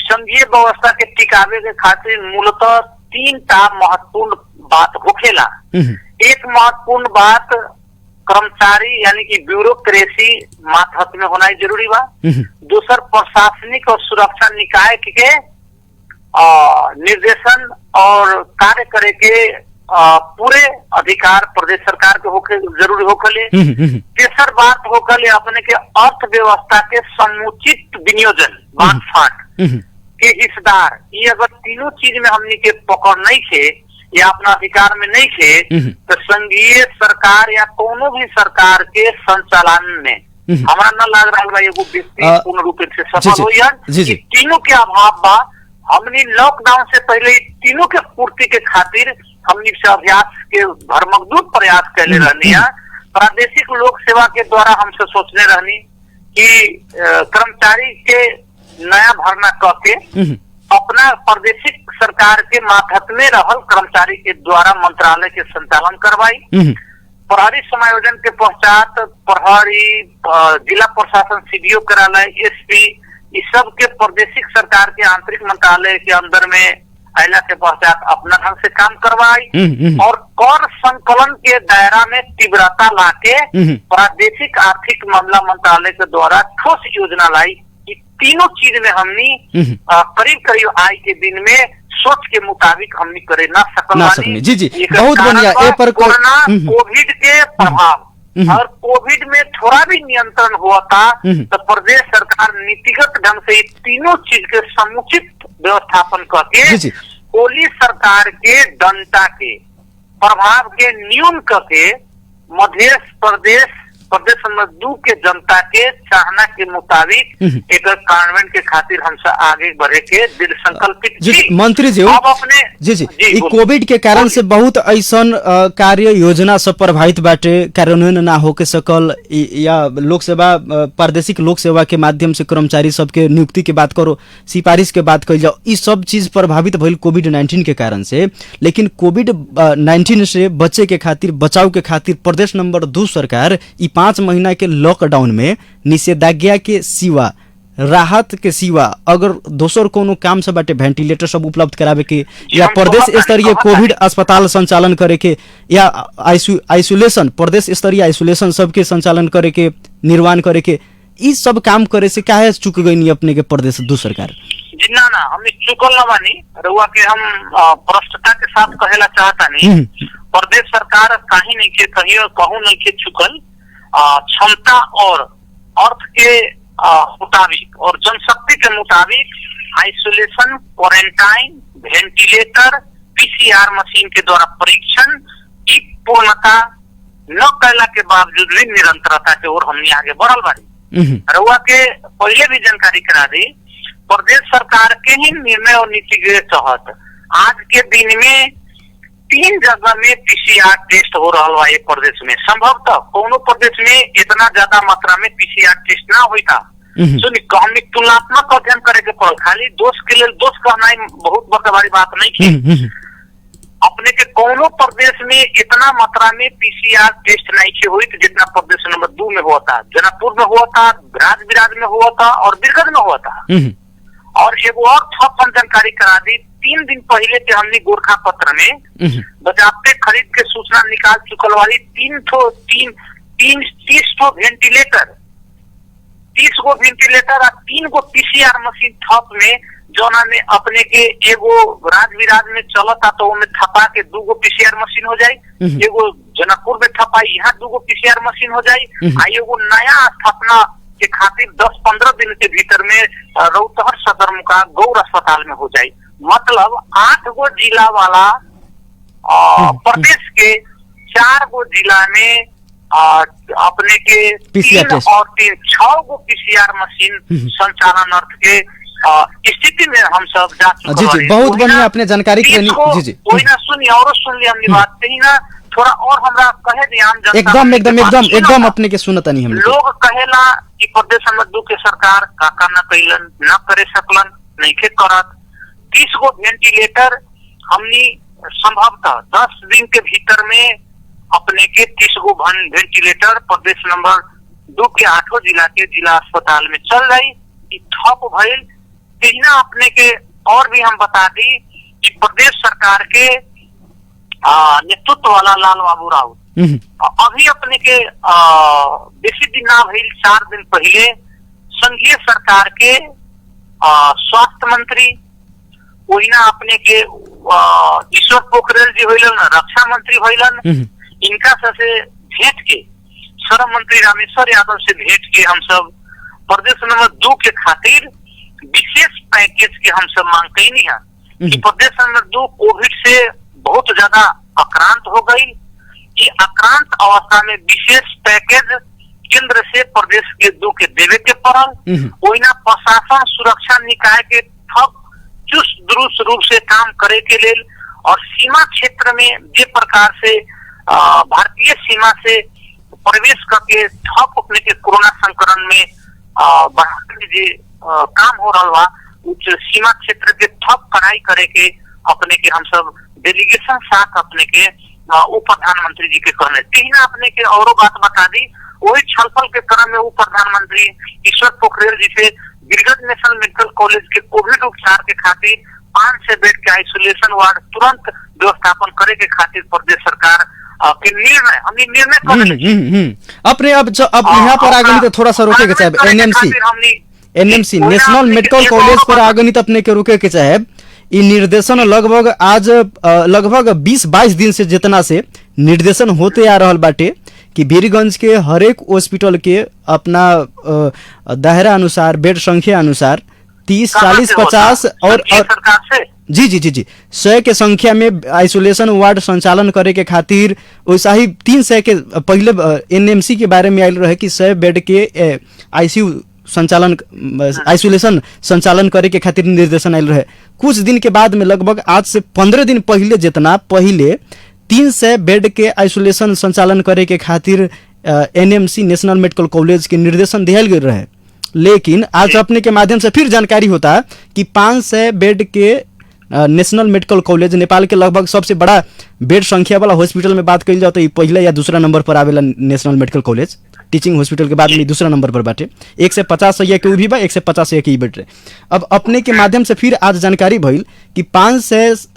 संघीय व्यवस्था के टिकावे के खातिर मूलतः 3टा महत्वपूर्ण बात होखेला। एक महत्वपूर्ण बात कर्मचारी यानी कि ब्यूरोक्रेसी मातहत में होना ही जरूरी बा। दूसर प्रशासनिक और सुरक्षा निकाय के निर्देशन और कार्य करे के पूरे अधिकार प्रदेश सरकार के होके जरूरी होखले। तेसर बात होखले अपने के अर्थव्यवस्था के समुचित विनियोजन बांट फाट के हिस्सेदार। ये अगर तीनों चीज में हमने के पकड़ नहीं थे या अपना अधिकार में नहीं थे तो संघीय सरकार या कोनो भी सरकार के संचालन में हमारा न लग रहा है एगो व्यक्ति पूर्ण रूप से सफल हो। तीनों के अभाव बा। हमने लॉकडाउन से पहले तीनों के पूर्ति के खातिर हमने से अभ्यास के भरमगदूत प्रयास कैले रहनी है। प्रादेशिक लोक सेवा के द्वारा हमसे सोचने रहनी कि कर्मचारी के नया भरना करके अपना प्रादेशिक सरकार के मातहत में रहल कर्मचारी के द्वारा मंत्रालय के संचालन करवाई। प्रहरी समायोजन के पश्चात प्रहरी जिला प्रशासन सीडीओ कार्यालय एसपी इस सब के प्रादेशिक सरकार के आंतरिक मंत्रालय के अंदर में अला के पश्चात अपना ढंग से काम करवाई और कर संकलन के दायरा में तीव्रता लाके प्रादेशिक आर्थिक मामला मंत्रालय के द्वारा ठोस योजना लाई। तीनों चीज में हमनी करीब करीब आज के दिन में सोच के मुताबिक हमनी करे ना सकल। जी बहुत बढ़िया। कोरोना कोविड के प्रभाव और कोविड में थोड़ा भी नियंत्रण हुआ था तो प्रदेश सरकार नीतिगत ढंग से तीनों चीज के समुचित व्यवस्थापन करके कोली सरकार के दंता के प्रभाव के न्यून करके मध्य प्रदेश नंबर 2 के जनता के चाहना के मुताबिक एक कार्यान्वयन के खातिर हमसे आगे बढ़े के दिल संकल्पित मंत्री जी अब अपने जी कोविड के कारण से बहुत ऐसन कार्य योजना सब प्रभावित बाटे, कार्यान्वयन ना होके सकल या लोक सेवा प्रादेशिक लोक सेवा के माध्यम से कर्मचारी सबके नियुक्ति के बात करो, सिफारिश के बात कल जाओ, ये सब चीज प्रभावित भइल कोविड-19 के कारण से। लेकिन कोविड-19 से बचे के खातिर बचाव के खातिर प्रदेश नंबर 2 सरकार 5 महीना के लॉकडाउन में निषेधाज्ञा के सिवा राहत के सिवा अगर दोसर कोनो काम से बाटे वेंटिलेटर सब उपलब्ध करावे के या प्रदेश स्तरीय कोविड अस्पताल संचालन करे के या आइसोलेशन प्रदेश स्तरीय आइसोलेशन सबके संचालन करे के निर्माण करे के ई सब काम करे से काहे चुक गई अपने के प्रदेश 2 सरकार? जी ना हम चुकल न बानी रउआ के हम प्रश्नता के साथ कहेला चाहता नहीं। प्रदेश सरकार कहीं नहीं के कहूँ नहीं के चुकल। क्षमता और अर्थ के मुताबिक और जनशक्ति के मुताबिक isolation, quarantine, ventilator, PCR machine के द्वारा परीक्षण की पूर्णता न कैला के बावजूद भी निरंतरता के ओर हमने आगे बढ़ल बारी। रउआ के पहले भी जानकारी करा दी, प्रदेश सरकार के ही निर्णय और नीति के तहत आज के दिन में 3 जगह में पीसीआर टेस्ट हो रहा है प्रदेश में। संभवतः कोनो प्रदेश में इतना ज्यादा मात्रा में पीसीआर टेस्ट ना हुई था। हमने तुलनात्मक अध्ययन करे के पड़ल। खाली दोष के लिए दोष कहना बहुत बड़ी बात नहीं थी। अपने के कोनो प्रदेश में इतना मात्रा में पीसीआर टेस्ट नहीं हुई थी जितना प्रदेश नंबर 2 में हुआ था, जनकपुर में हुआ था, राजविराज में हुआ था और बिरगज में हुआ था। और एगो और ठप जानकारी करा दी, 3 दिन पहले के हमने गोरखा पत्र में बजाते खरीद के सूचना निकाल चुकल वाली 30 गो वेंटिलेटर और 3 गो पीसीआर मशीन ठप में जोना में अपने के एगो राजविराज में चलता तो में थपा के 2 गो पीसीआर मशीन हो जाये, एगो जनकपुर में थपाई यहाँ 2 गो पीसीआर मशीन हो जाये, एगो नया स्थापना के खातिर 10-15 दिन के भीतर में रौतहट सदरमुका गौर अस्पताल में हो जाये। मतलब 8 गो जिला वाला प्रदेश के 4 गो जिला में अपने के 3 और 6 गो पीसीआर मशीन संचालन अर्थ के स्थिति में हम सब जा चुके हैं। बहुत बढ़िया अपने जानकारी के लिए जी कोई ना सुनी और सुन ली हमने बात कही ना थोड़ा और हमरा कहे ध्यान एकदम अपने के सुनता नहीं हम लोग कहेला कि प्रदेश नंबर 2 के सरकार का न कैलन न करे सकलन नहीं के करत। 30 गो वेंटिलेटर हमनी संभवतः 10 दिन के भीतर में अपने के 30 गो वेंटिलेटर प्रदेश नंबर 2 के 8 जिला के जिला अस्पताल में चल जाई। ठप भइल तेना अपने के और भी हम बता दी कि प्रदेश सरकार के नेतृत्व वाला लाल बाबू राउत अभी अपने के बेसी दिन ना भइल 4 दिन पहले संघीय सरकार के स्वास्थ्य मंत्री वहीना अपने के ईश्वर पोखरेल जी होइलन, रक्षा मंत्री होइलन, इनका से भेंट के श्रम मंत्री रामेश्वर यादव से भेंट के हम सब प्रदेश नंबर 2 के खातिर विशेष पैकेज के हम सब मांग कैनी है कि प्रदेश नंबर 2 कोविड से बहुत ज्यादा आक्रांत हो गई। ये आक्रांत अवस्था में विशेष पैकेज केंद्र से प्रदेश के 2 के देवे के पड़ल। वहीना प्रशासन सुरक्षा निकाय के ठप चुस्त दुरुस्त रूप से काम करे के लेल और सीमा क्षेत्र में जे प्रकार से भारतीय सीमा से प्रवेश करके ठप अपने के कोरोना संक्रमण में बढ़ाने जे काम हो रहा बा उस सीमा क्षेत्र के ठप कड़ाई करे के अपने के हम सब डेलीगेशन साथ अपने के उप प्रधानमंत्री जी के कहने तीन अपने के और बात बता दी। वही छलफल के क्रम में उप प्रधानमंत्री ईश्वर पोखरेल जी से गिरगत नेशनल मेडिकल कॉलेज के कोविड उपचार के खातिर 500 बेड के आइसोलेशन वार्ड तुरंत व्यवस्थापन करे के खातिर प्रदेश सरकार के निर्णय हमने निर्णय अपने अब यहाँ पर आगे तो थोड़ा सा रोके के चाहे एनएमसी नेशनल मेडिकल कॉलेज पर आगे तो अपने के रुके के चाहे ये निर्देशन लगभग आज लगभग 20-22 दिन से जितना से निर्देशन होते आ रहल बाटे कि वीरगंज के हर एक हॉस्पिटल के अपना दायरा अनुसार बेड संख्या अनुसार 30, 40, 50 और जी 100 के संख्या में आइसोलेशन वार्ड संचालन करे के खातिर वैसा ही 300 के पहले एनएमसी के बारे में आयल रहे कि 100 बेड के आईसीयू संचालन आइसोलेशन संचालन करे के खातिर निर्देशन आयल रहे। कुछ दिन के बाद में लगभग आज से 15 दिन पहले जितना पहले 300 बेड के आइसोलेशन संचालन करे के खातिर एनएमसी नेशनल मेडिकल कॉलेज के निर्देशन दिया गए रहे। लेकिन आज अपने के माध्यम से फिर जानकारी होता कि 500 बेड के नेशनल मेडिकल कॉलेज नेपाल के लगभग सबसे बड़ा बेड संख्या वाला हॉस्पिटल में बात कही जाए तो पहला या दूसरा नंबर पर आवेला national medical college teaching hospital के बाद में दूसरा नंबर पर बाटे 150 के भी बा 150 के बेड रहे। अब अपने के माध्यम से फिर आज जानकारी भइल कि 500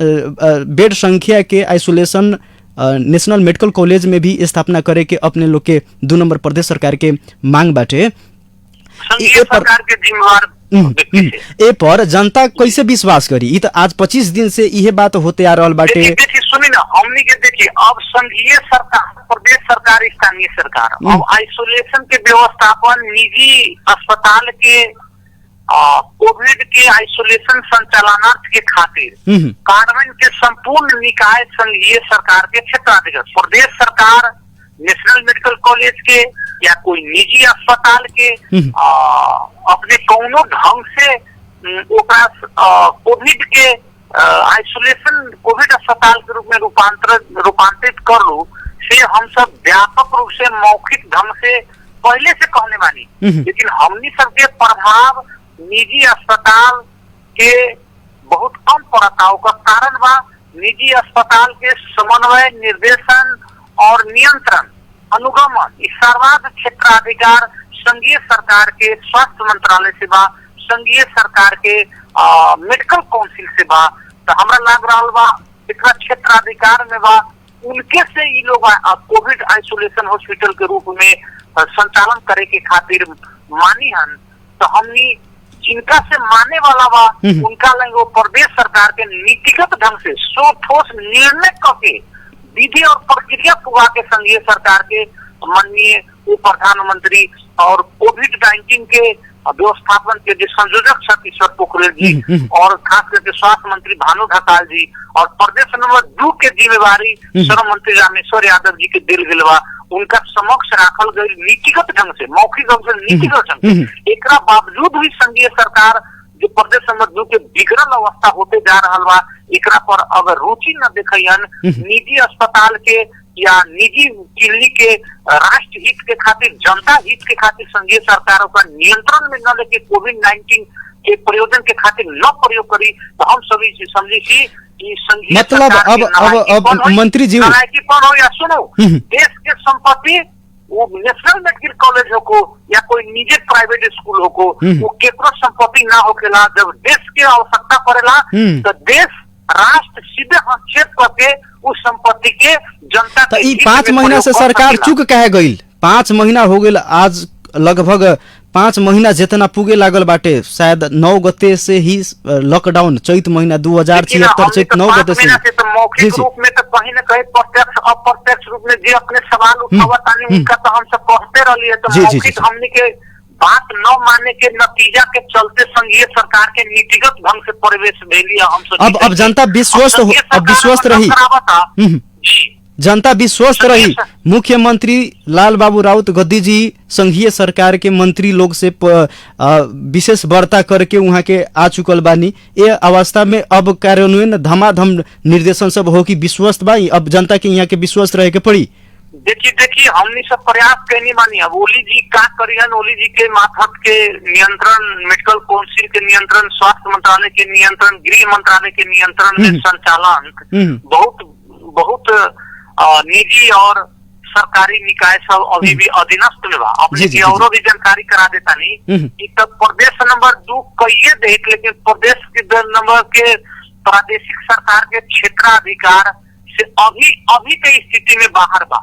बेड संख्या के आइसोलेशन नेशनल मेडिकल कॉलेज में भी स्थापना करे के अपने लोग के 2 नंबर प्रदेश सरकार के मांग बाटे। सरकार के जिम्मेवार ए पर जनता कैसे विश्वास करी? ये तो आज 25 दिन से यह बात होते आ रहा बाटे। सुनी ना हमनी के देखिए अब संघीय सरकार प्रदेश सरकार स्थानीय सरकार अब आइसोलेशन के व्यवस्थापन निजी अस्पताल के कोविड के आइसोलेशन संचालनार्थ के खातिर कार्यान्वयन के संपूर्ण निकाय संघीय सरकार के क्षेत्राधिकृत प्रदेश सरकार नेशनल मेडिकल कॉलेज के या कोई निजी अस्पताल के अपने कौनो ढंग से कोविड के आइसोलेशन कोविड अस्पताल के रूप में रूपांतरित कर लू से हम सब व्यापक रूप से मौखिक ढंग से पहले से कहने वाली, लेकिन हमनी सबके प्रभाव निजी अस्पताल के बहुत कम पड़ता का कारण बा निजी अस्पताल के समन्वय निर्देशन और नियंत्रण अनुगमन इस सर्वाध क्षेत्राधिकार संघीय सरकार के स्वास्थ्य मंत्रालय से बा संघीय सरकार के मेडिकल काउंसिल से बा। तो हमरा लग रहा बा एकरा क्षेत्राधिकार में बा उनके से ये लोग कोविड आइसोलेशन हॉस्पिटल के रूप में संचालन करे के खातिर मानी हन। तो हमनी जिनका से माने वाला बा उनका लगे प्रदेश सरकार के नीतिगत ढंग से ठोस निर्णय करके विधि और प्रक्रिया पुगा के संघीय सरकार के माननीय उप प्रधानमंत्री और कोविड-19 के व्यवस्थापन के जो संयोजक छथि ईश्वर पोखरेल जी और खास करके स्वास्थ्य मंत्री भानु ढकाल जी और प्रदेश नंबर 2 के जिम्मेवारी श्रम मंत्री रामेश्वर यादव जी के दिल गिलवा उनका समक्ष राखल गई नीतिगत ढंग से मौखिक ढंग से नीतिगत ढंग से एक बावजूद भी संघीय सरकार जो प्रदेश नंबर 2 के बिगड़ल अवस्था होते जा रहा बा एकरा पर अगर रुचि न दिखयन निजी अस्पताल के या निजी क्लिनिक के राष्ट्र हित के खातिर जनता हित के खातिर संघीय सरकार का नियंत्रण में न लेके कोविड-19 के प्रयोजन के खातिर न प्रयोग करी तो हम सभी समझी ई संघीय मतलब सरकार अब के अब नालायकीपन होई, मंत्री जी नालायकीपन हो या सुनो देश के संपत्ति वो नेशनल मेडिकल कॉलेज हो को या कोई निजी प्राइवेट स्कूल हो को वो केकरो संपत्ति ना होकेला। जब देश के आवश्यकता पड़ेला तो देश राष्ट्र सीधे हस्तक्षेप करके उस संपत्ति के जनता तो के ई हित 5 में महीना से प्रयोग कर सरकार सकेला। चुक कहे गईल। 5 महीना हो गेल, आज लगभग 5 महीना जितना पुगे लागल बाटे, शायद 9 गते से ही लॉकडाउन, चैत महीना 2076 चैत 9 गते से। तो मौखिक रूप में तो कहीं न कहीं प्रत्यक्ष अप्रत्यक्ष रूप में जो अपने सवाल उठावतानी उनका तो हम सब कहते रहिए। तो जी, जी, मौखिक जी। हमने के बात न मानने के नतीजा के चलते संघीय सरकार के नीतिगत ढंग से प्रवेश भेलिए हम सब। अब जनता विश्वस्त हो, अब विश्वस्त रही। जनता विश्वस्त रही। मुख्यमंत्री लाल बाबू राउत गद्दी जी संघीय सरकार के मंत्री लोग से विशेष वार्ता करके वहाँ के आ चुकल बानी। ये अवस्था में अब कार्यान्वयन धमाधम निर्देशन सब हो कि विश्वस्त बा, अब जनता के यहाँ के विश्वस्त रहे के पड़ी। देखिए हमने सब प्रयास कैनी मानी। अब ओली जी का करियन, ओली जी के माथत के नियंत्रण, मेडिकल काउंसिल के नियंत्रण, स्वास्थ्य मंत्रालय के नियंत्रण, गृह मंत्रालय के नियंत्रण में संचालन बहुत निजी और सरकारी निकाय सब अभी भी अधीनस्थ में बा। अपने की औरों भी जानकारी करा देता नहीं कि तब प्रदेश नंबर 2 कहिए देख, लेकिन प्रदेश के नंबर के प्रादेशिक सरकार के क्षेत्राधिकार से अभी के स्थिति में बाहर बा।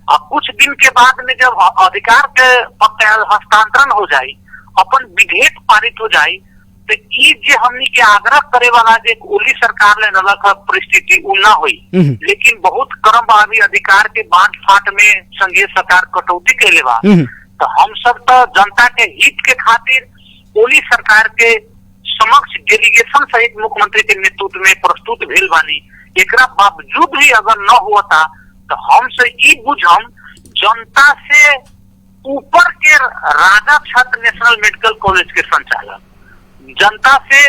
अब कुछ दिन के बाद में जब अधिकार के हस्तांतरण हो जाये, अपन विधेयक पारित हो जाये, तो ई जे हमनी के आग्रह करे वाला जे ओली सरकार ने नलक परिस्थिति उ ना हुई। लेकिन बहुत क्रम अभी अधिकार के बांट फाट में संघीय सरकार कटौती कैले बा। तो हम सब तो जनता के हित के खातिर ओली सरकार के समक्ष डेलीगेशन सहित मुख्यमंत्री के नेतृत्व में प्रस्तुत भेल बानी। एकरा बावजूद भी अगर न हुआ तो हम से ई बुझम जनता से ऊपर के राजा छत्र नेशनल मेडिकल कॉलेज के संचालक, जनता से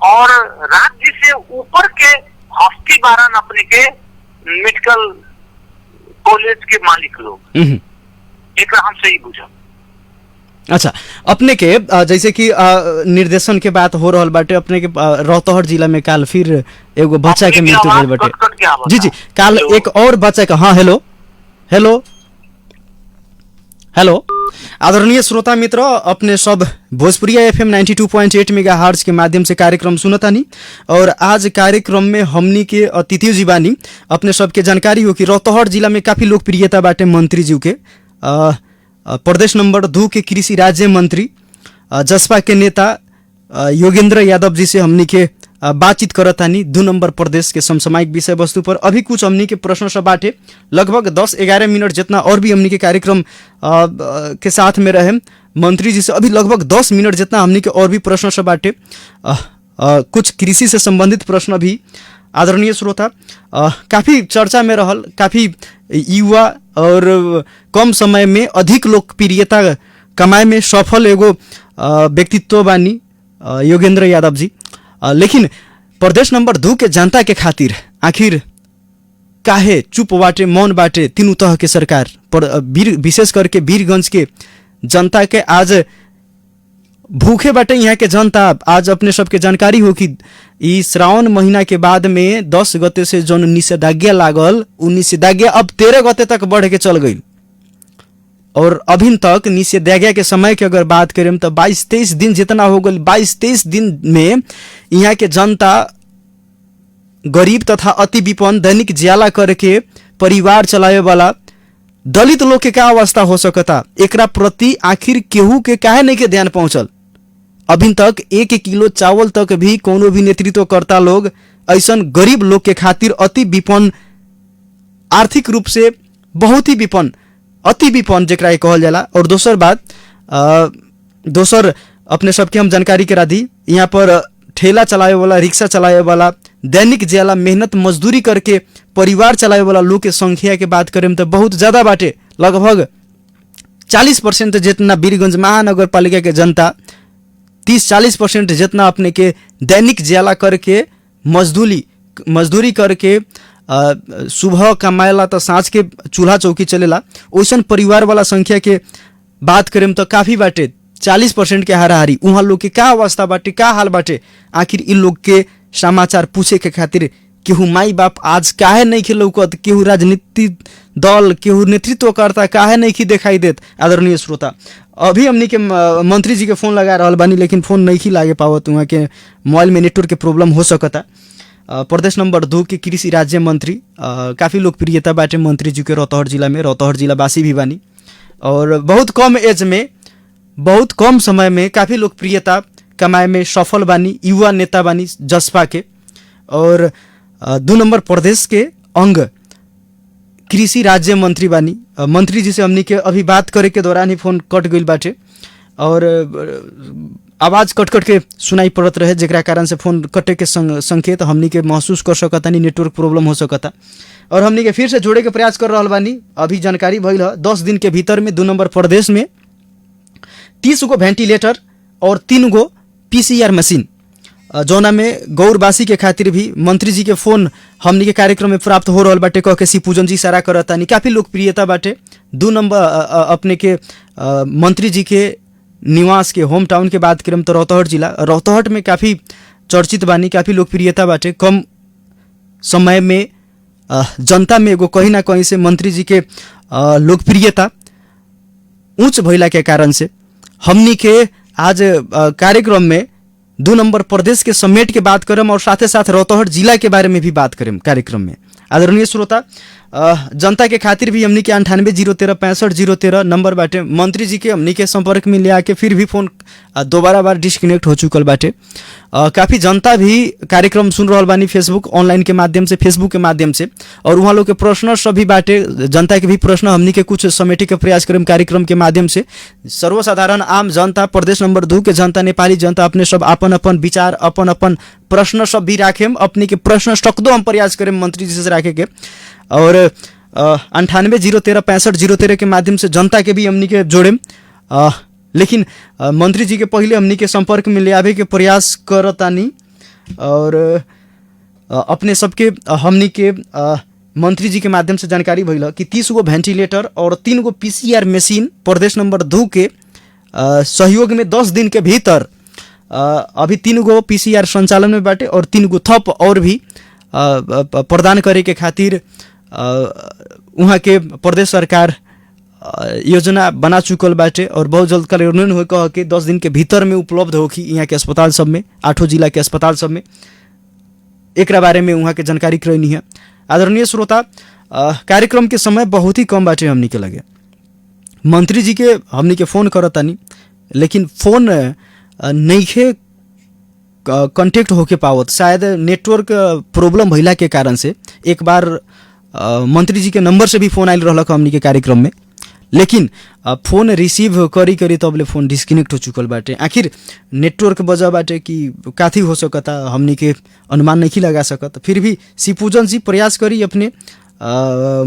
और राज्य से ऊपर के हस्ती बारन अपने के मेडिकल कॉलेज के मालिक लोग, एक हम से ही बुझा। अच्छा, अपने के जैसे कि निर्देशन के बात हो रहल बाटे, अपने के रौतहट जिला में काल फिर एगो बच्चा के मृत्यु भेल बाटे। जी काल एक और बच्चा का, हाँ हेलो हेलो हेलो आदरणीय श्रोता मित्र, अपने सब भोजपुरिया FM 92.8 मेगाहर्ट्ज के माध्यम से कार्यक्रम सुनतानी। और आज कार्यक्रम में हमनी के अतिथि जी बानी। अपने सबके जानकारी हो कि रौतहट जिला में काफी लोकप्रियता बाटे मंत्री जी के। प्रदेश नंबर 2 के कृषि राज्य मंत्री जसपा के नेता योगेंद्र यादव जी से हमनी के बातचीत करतानी 2 नंबर प्रदेश के समसामयिक विषय वस्तु पर। अभी कुछ हमनी के प्रश्न सब बाटे, लगभग 10-11 मिनट जितना और भी हमनी के कार्यक्रम के साथ में रहे मंत्री जी से। अभी लगभग 10 मिनट जितना हमनी के और भी प्रश्न सब बाटे, कुछ कृषि से संबंधित प्रश्न भी। आदरणीय श्रोता, काफ़ी चर्चा में रहल, काफ़ी युवा और कम समय में अधिक लोकप्रियता कमाए में सफल एगो व्यक्तित्व बानी योगेंद्र यादव जी। लेकिन प्रदेश नंबर 2 के जनता के खातिर आखिर काहे चुप बाटे, मौन बाटे तीनों तह के सरकार पर, विशेष करके वीरगंज के जनता के आज भूखे बाटे। यहाँ के जनता आज अपने सबके जानकारी हो कि ई श्रावण महीना के बाद में 10 गते से जो निषेधाज्ञा लागल, उ निषेधाज्ञा अब 13 गते तक बढ़ के चल गई। और अभी तक निषेधाज्ञा के समय की अगर बात करें तो 22-23 दिन जितना हो गई। 22-23 दिन में यहाँ के जनता गरीब तथा अति विपन्न दैनिक ज्याला करके परिवार चलाए वाला दलित लोग के क्या अवस्था हो सकता, एकरा प्रति आखिर केहू के काहे नहीं के ध्यान पहुंचल। अभी तक 1 किलो चावल तक भी कोनो भी नेतृत्व करता लोग ऐसा गरीब लोग के खातिर अति विपन्न, आर्थिक रूप से बहुत ही विपन्न, अति विपन्न जेकरा कहल जाला। और दोसर बात, दोसर अपने सबके हम जानकारी करा दी, यहाँ पर ठेला चलाए वाला, रिक्शा चलाए वाला, दैनिक ज्याला मेहनत मजदूरी करके परिवार चलाए वाला लोग के संख्या के बात करें तो बहुत ज़्यादा बाटे। लगभग 40% जितना वीरगंज महानगर पालिका के जनता, 30-40% जितना अपने के दैनिक ज्याला करके मजदूरी करके सुबह कमाएला तो सांझ के चूल्हा चौकी चलेला, वैसन परिवार वाला संख्या के बात करें तो काफ़ी बाटे। 40% के हाराहारी वहाँ लोग के क्या अवस्था बाटे, क्या हाल बाटे, आखिर इन लोग के समाचार पूछे के खातिर केहू माई बाप आज काहे नहीं खे लौकत, केहू राजनीति दल, केहू नेतृत्व करता काहे नहीं खी दिखाई देत। आदरणीय श्रोता, अभी हमनी के मंत्री जी के फोन लगा रहल बानी लेकिन फोन नहीं खी लागे पावत, वहाँ के मोबाइल में नेटवर्क के प्रॉब्लम हो सकता। प्रदेश नंबर 2 के कृषि राज्य मंत्री, काफ़ी लोकप्रियता बाटे मंत्री जी के रौतहट जिला में, रौतहट जिला वासी भी बानी और बहुत कम एज में, बहुत कम समय में काफ़ी लोकप्रियता कमाए में सफल बानी, युवा नेता बानी जसपा के। और 2 नंबर प्रदेश के अंग कृषि राज्य मंत्री बानी। मंत्री जी से हमनी के अभी बात करे के दौरान ही फोन कट गई बाटे और आवाज़ कट कट के सुनाई पड़त रहे, जेकरा कारण से फोन कटे के संकेत हमनी के महसूस कर सकता, नहीं नेटवर्क प्रॉब्लम हो सकता। और हमनी के फिर से जोड़े के प्रयास कर रहल बानी। अभी जानकारी भइल है 10 दिन के भीतर में 2 नंबर प्रदेश में 30 गो वेंटिलेटर और 3 गो PCR मशीन, जौना में गौरवासी के खातिर भी मंत्री जी के फोन हमनी के कार्यक्रम में प्राप्त हो रहल बाटे, कह के सी पूजन जी सारा करतानी, काफ़ी लोकप्रियता बाटे। 2 नंबर अपने के मंत्री जी के निवास के होम टाउन के बात करें तो रौतहट जिला, रौतहट में काफ़ी चर्चित बानी, काफ़ी लोकप्रियता बाटे। कम समय में जनता में एगो कहीं ना कहीं से मंत्री जी के लोकप्रियता उच्च भइला के कारण से हमनी के आज कार्यक्रम में 2 नंबर प्रदेश के समेट के बात करम और साथ ही साथ रौतहट जिला के बारे में भी बात करें कार्यक्रम में। आदरणीय श्रोता, जनता के खातिर भी हमनी के 98-013-65-013 नंबर बाटे, मंत्री जी के हमनी के संपर्क में ले आके फिर भी फोन दोबारा बार डिस्कनेक्ट हो चुकल बाटे। काफ़ी जनता भी कार्यक्रम सुन रहल बानी फेसबुक ऑनलाइन के माध्यम से, फेसबुक के माध्यम से, और वहाँ लोग के प्रश्न सभी बाटे, जनता के भी प्रश्न हमनी के कुछ समेटे के प्रयास करें कार्यक्रम के माध्यम से। सर्वसाधारण आम जनता, प्रदेश नंबर 2 के जनता, नेपाली जनता अपने सब अपन अपन विचार, अपन अपन प्रश्न सब भी राखेम, अपने के प्रश्न सकदो हम प्रयास करें मंत्री जी से राखे के। और 98-013-65-013 के माध्यम से जनता के भी हमनी के जोड़ेम, लेकिन मंत्री जी के पहले हमनी के संपर्क में ले आवे के प्रयास करतानी। और अपने सबके हमनी के मंत्री जी के माध्यम से जानकारी भइल कि 30 गो वेंटिलेटर और 3 गो PCR मशीन प्रदेश नंबर 2 के सहयोग में 10 दिन के भीतर अभी 3 गो PCR संचालन में बाटे और 3 गो थप और भी प्रदान करे के खातिर वहाँ के प्रदेश सरकार योजना बना चुकल बाटे और बहुत जल्द कार्यान्वयन हो कह के 10 दिन के भीतर में उपलब्ध होगी यहाँ के अस्पताल सब में, 8 जिला के अस्पताल सब में। एक बारे में वहाँ के जानकारी करनी है। आदरणीय श्रोता, कार्यक्रम के समय बहुत ही कम बाटे हमनी के लगे, मंत्री जी के हमनी के फ़ोन करतानी लेकिन फ़ोन नहीं खे कॉन्टेक्ट होके पावत, शायद नेटवर्क प्रॉब्लम भइला के कारण से। एक बार मंत्री जी के नंबर से भी फ़ोन आयल रहलक हमनी के कार्यक्रम में, लेकिन फ़ोन रिसीव करी करी तबले फ़ोन डिस्कनेक्ट हो चुकल बाटे। आखिर नेटवर्क वजह बाटे कि काथी हो सकता हमनी के अनुमान नहीं लगा सकत। फिर भी सी पूजन जी प्रयास करी अपने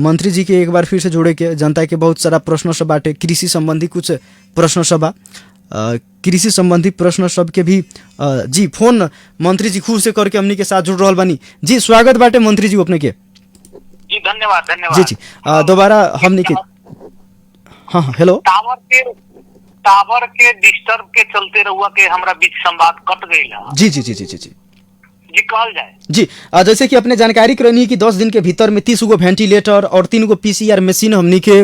मंत्री जी के एक बार फिर से जोड़े के। जनता के बहुत सारा प्रश्न सब बाटे, कृषि संबंधी कुछ प्रश्न सब बा, कृषि संबंधी प्रश्न सब के भी जी फोन मंत्री जी खुद से करके हमनी के साथ जुड़ रहल बानी। जी स्वागत बाटे मंत्री जी अपने के। जी धन्यवाद धन्यवाद। जी जी दोबारा हमनी के हाँ हेलो। टावर के डिस्टर्ब के चलते रहुआ के हमरा बीच संवाद कट गई। जी जी जी जी जी जी जी कहल जाए। जी जैसे कि अपने जानकारी करनी है कि 10 दिन के भीतर में 30 गो वेंटिलेटर और 3 गो PCR मशीन हमनी के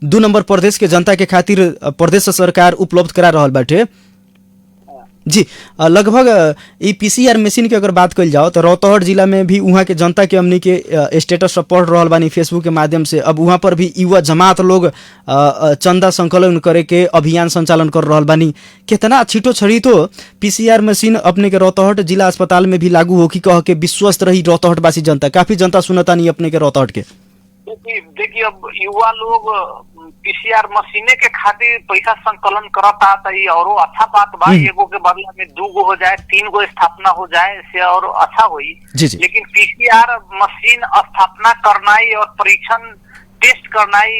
2 नंबर प्रदेश के जनता के खातिर प्रदेश सरकार उपलब्ध करा रहल बाटे। जी लगभग ई PCR मशीन के अगर बात कल जाओ तो रौतहट जिला में भी वहाँ के जनता के हमनी के स्टेटस सब पढ़ रहल बानी फेसबुक के माध्यम से। अब वहाँ पर भी युवा जमात लोग चंदा संकलन करे के अभियान संचालन कर रहल बानी। कितना छिटो छड़ी तो PCR मशीन अपने के रौतहट जिला अस्पताल में भी लागू हो कि कह के विश्वस्त रही रौतहट वासी जनता। काफी जनता सुनता नहीं अपने के रौतहट के। देखिए अब युवा लोग PCR मशीने के खातिर पैसा संकलन करता तो ये और अच्छा बात बा। एगो के बदला में 2 गो हो जाए, 3 गो स्थापना हो जाए से और अच्छा हुई। लेकिन PCR मशीन स्थापना करनाई और परीक्षण टेस्ट करनाई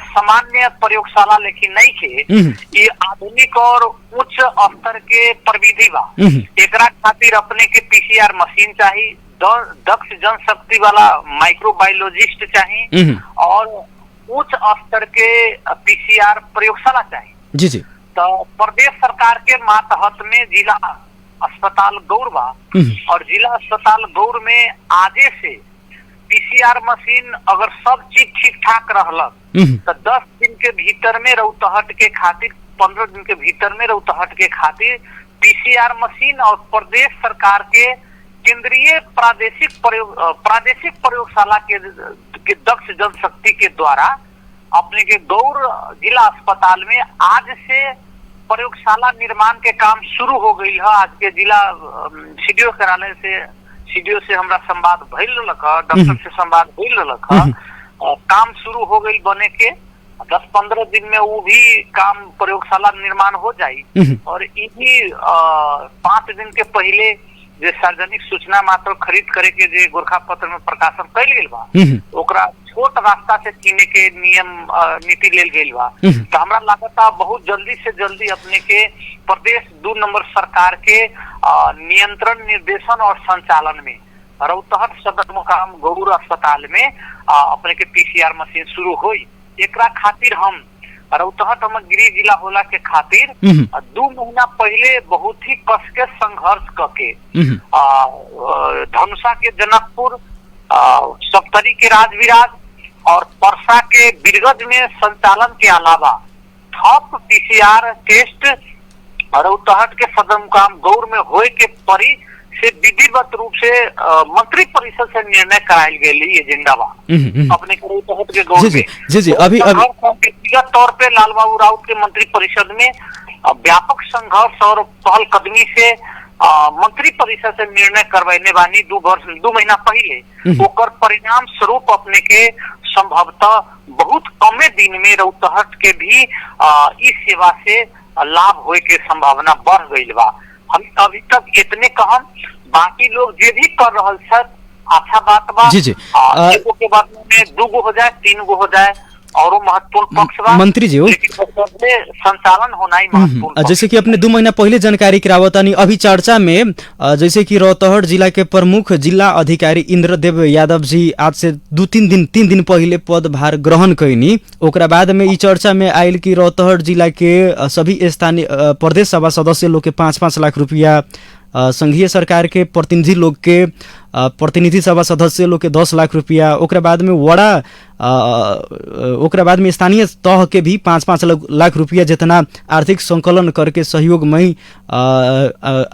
सामान्य प्रयोगशाला लेकिन नहीं थे, ये आधुनिक और उच्च स्तर के प्रविधि बा। एकरा खातिर अपने के PCR मशीन चाहिए, दक्ष जनशक्ति वाला माइक्रोबायोलॉजिस्ट चाहिए और उच्च स्तर के PCR प्रयोगशाला चाहिए। जी जी। तो प्रदेश सरकार के मातहत में जिला अस्पताल गौर बा और जिला अस्पताल गौर में आजे से पीसीआर मशीन अगर सब चीज ठीक ठाक रहलक तो 10 दिन के भीतर में रौतहट के खातिर 15 दिन के भीतर में रौतहट के खातिर पीसीआर मशीन और प्रदेश सरकार के केंद्रीय प्रादेशिक प्रयोगशाला के दक्ष जनशक्ति के द्वारा अपने के गौर जिला अस्पताल में आज से प्रयोगशाला निर्माण के काम शुरू हो गई है। आज के जिला सीडीओ कार्यालय से सीडीओ से हमरा संवाद भइल रहलक, डॉक्टर से संवाद भइल रहलक, काम शुरू हो गई बने के 10-15 दिन में वो भी काम प्रयोगशाला निर्माण हो जाई और इन्हीं 5 दिन के पहले जे सार्वजनिक सूचना मात्र खरीद करे के जे गोरखा पत्र में प्रकाशन कैल गेल बा ओकरा छोट रास्ता से चीने के नियम नीति लेल गेल बा। तो हमरा लागता बहुत जल्दी से जल्दी अपने के प्रदेश 2 नंबर सरकार के नियंत्रण निर्देशन और संचालन में रौतहट सदर मुकाम गौर अस्पताल में अपने के पीसीआर मशीन शुरू हुई। एकरा खातिर हम रौतहट हम गृह जिला होला के खातिर 2 महीना पहले बहुत ही कस के संघर्ष करके धनुषा के जनकपुर, सप्तरी के राजविराज और परसा के बिरगज में संचालन के अलावा ठप पीसीआर टेस्ट रौतहट के सदर मुकाम गौर में होए के परी से विधिवत रूप से मंत्री परिषद से निर्णय करायल गई एजेंडा बा अपने रौतहट के गौर में। जी अभी व्यक्तिगत तौर पे लाल बाबू राउत के मंत्री परिषद में व्यापक संघर्ष और पहल कदमी से मंत्री परिषद से निर्णय करवाने वाली 2 महीना पहले ओकर परिणाम स्वरूप अपने के संभवतः बहुत कमे दिन में रौतहट के भी इस सेवा से लाभ होए के संभावना बढ़ गई बा। हम अभी तक इतने कहम, बाकी लोग जे भी कर रहल छ अच्छा बात बा। एगो के बाद में 2 गो हो जाए 3 गो हो जाए और महत्वपूर्ण पक्ष बा मंत्री जी संचालन होना ही महत्वपूर्ण। जैसे कि अपने 2 महीना पहले जानकारी करावतानी अभी चर्चा में जैसे कि रौतहट जिला के प्रमुख जिला अधिकारी इंद्रदेव यादव जी आज से 3 दिन पहले पदभार ग्रहण कैनी। ओकरा बाद में ई चर्चा में आयल कि रौतहट जिला के सभी स्थानीय प्रदेश सभा सदस्य लोग के 5-5 लाख रुपया, संघीय सरकार के प्रतिनिधि लोग के प्रतिनिधि सभा सदस्य लोग के 10 लाख रुपया, ओकरा बाद में ओकरा बाद में स्थानीय तह के भी 5-5 लाख रुपया जितना आर्थिक संकलन करके सहयोग में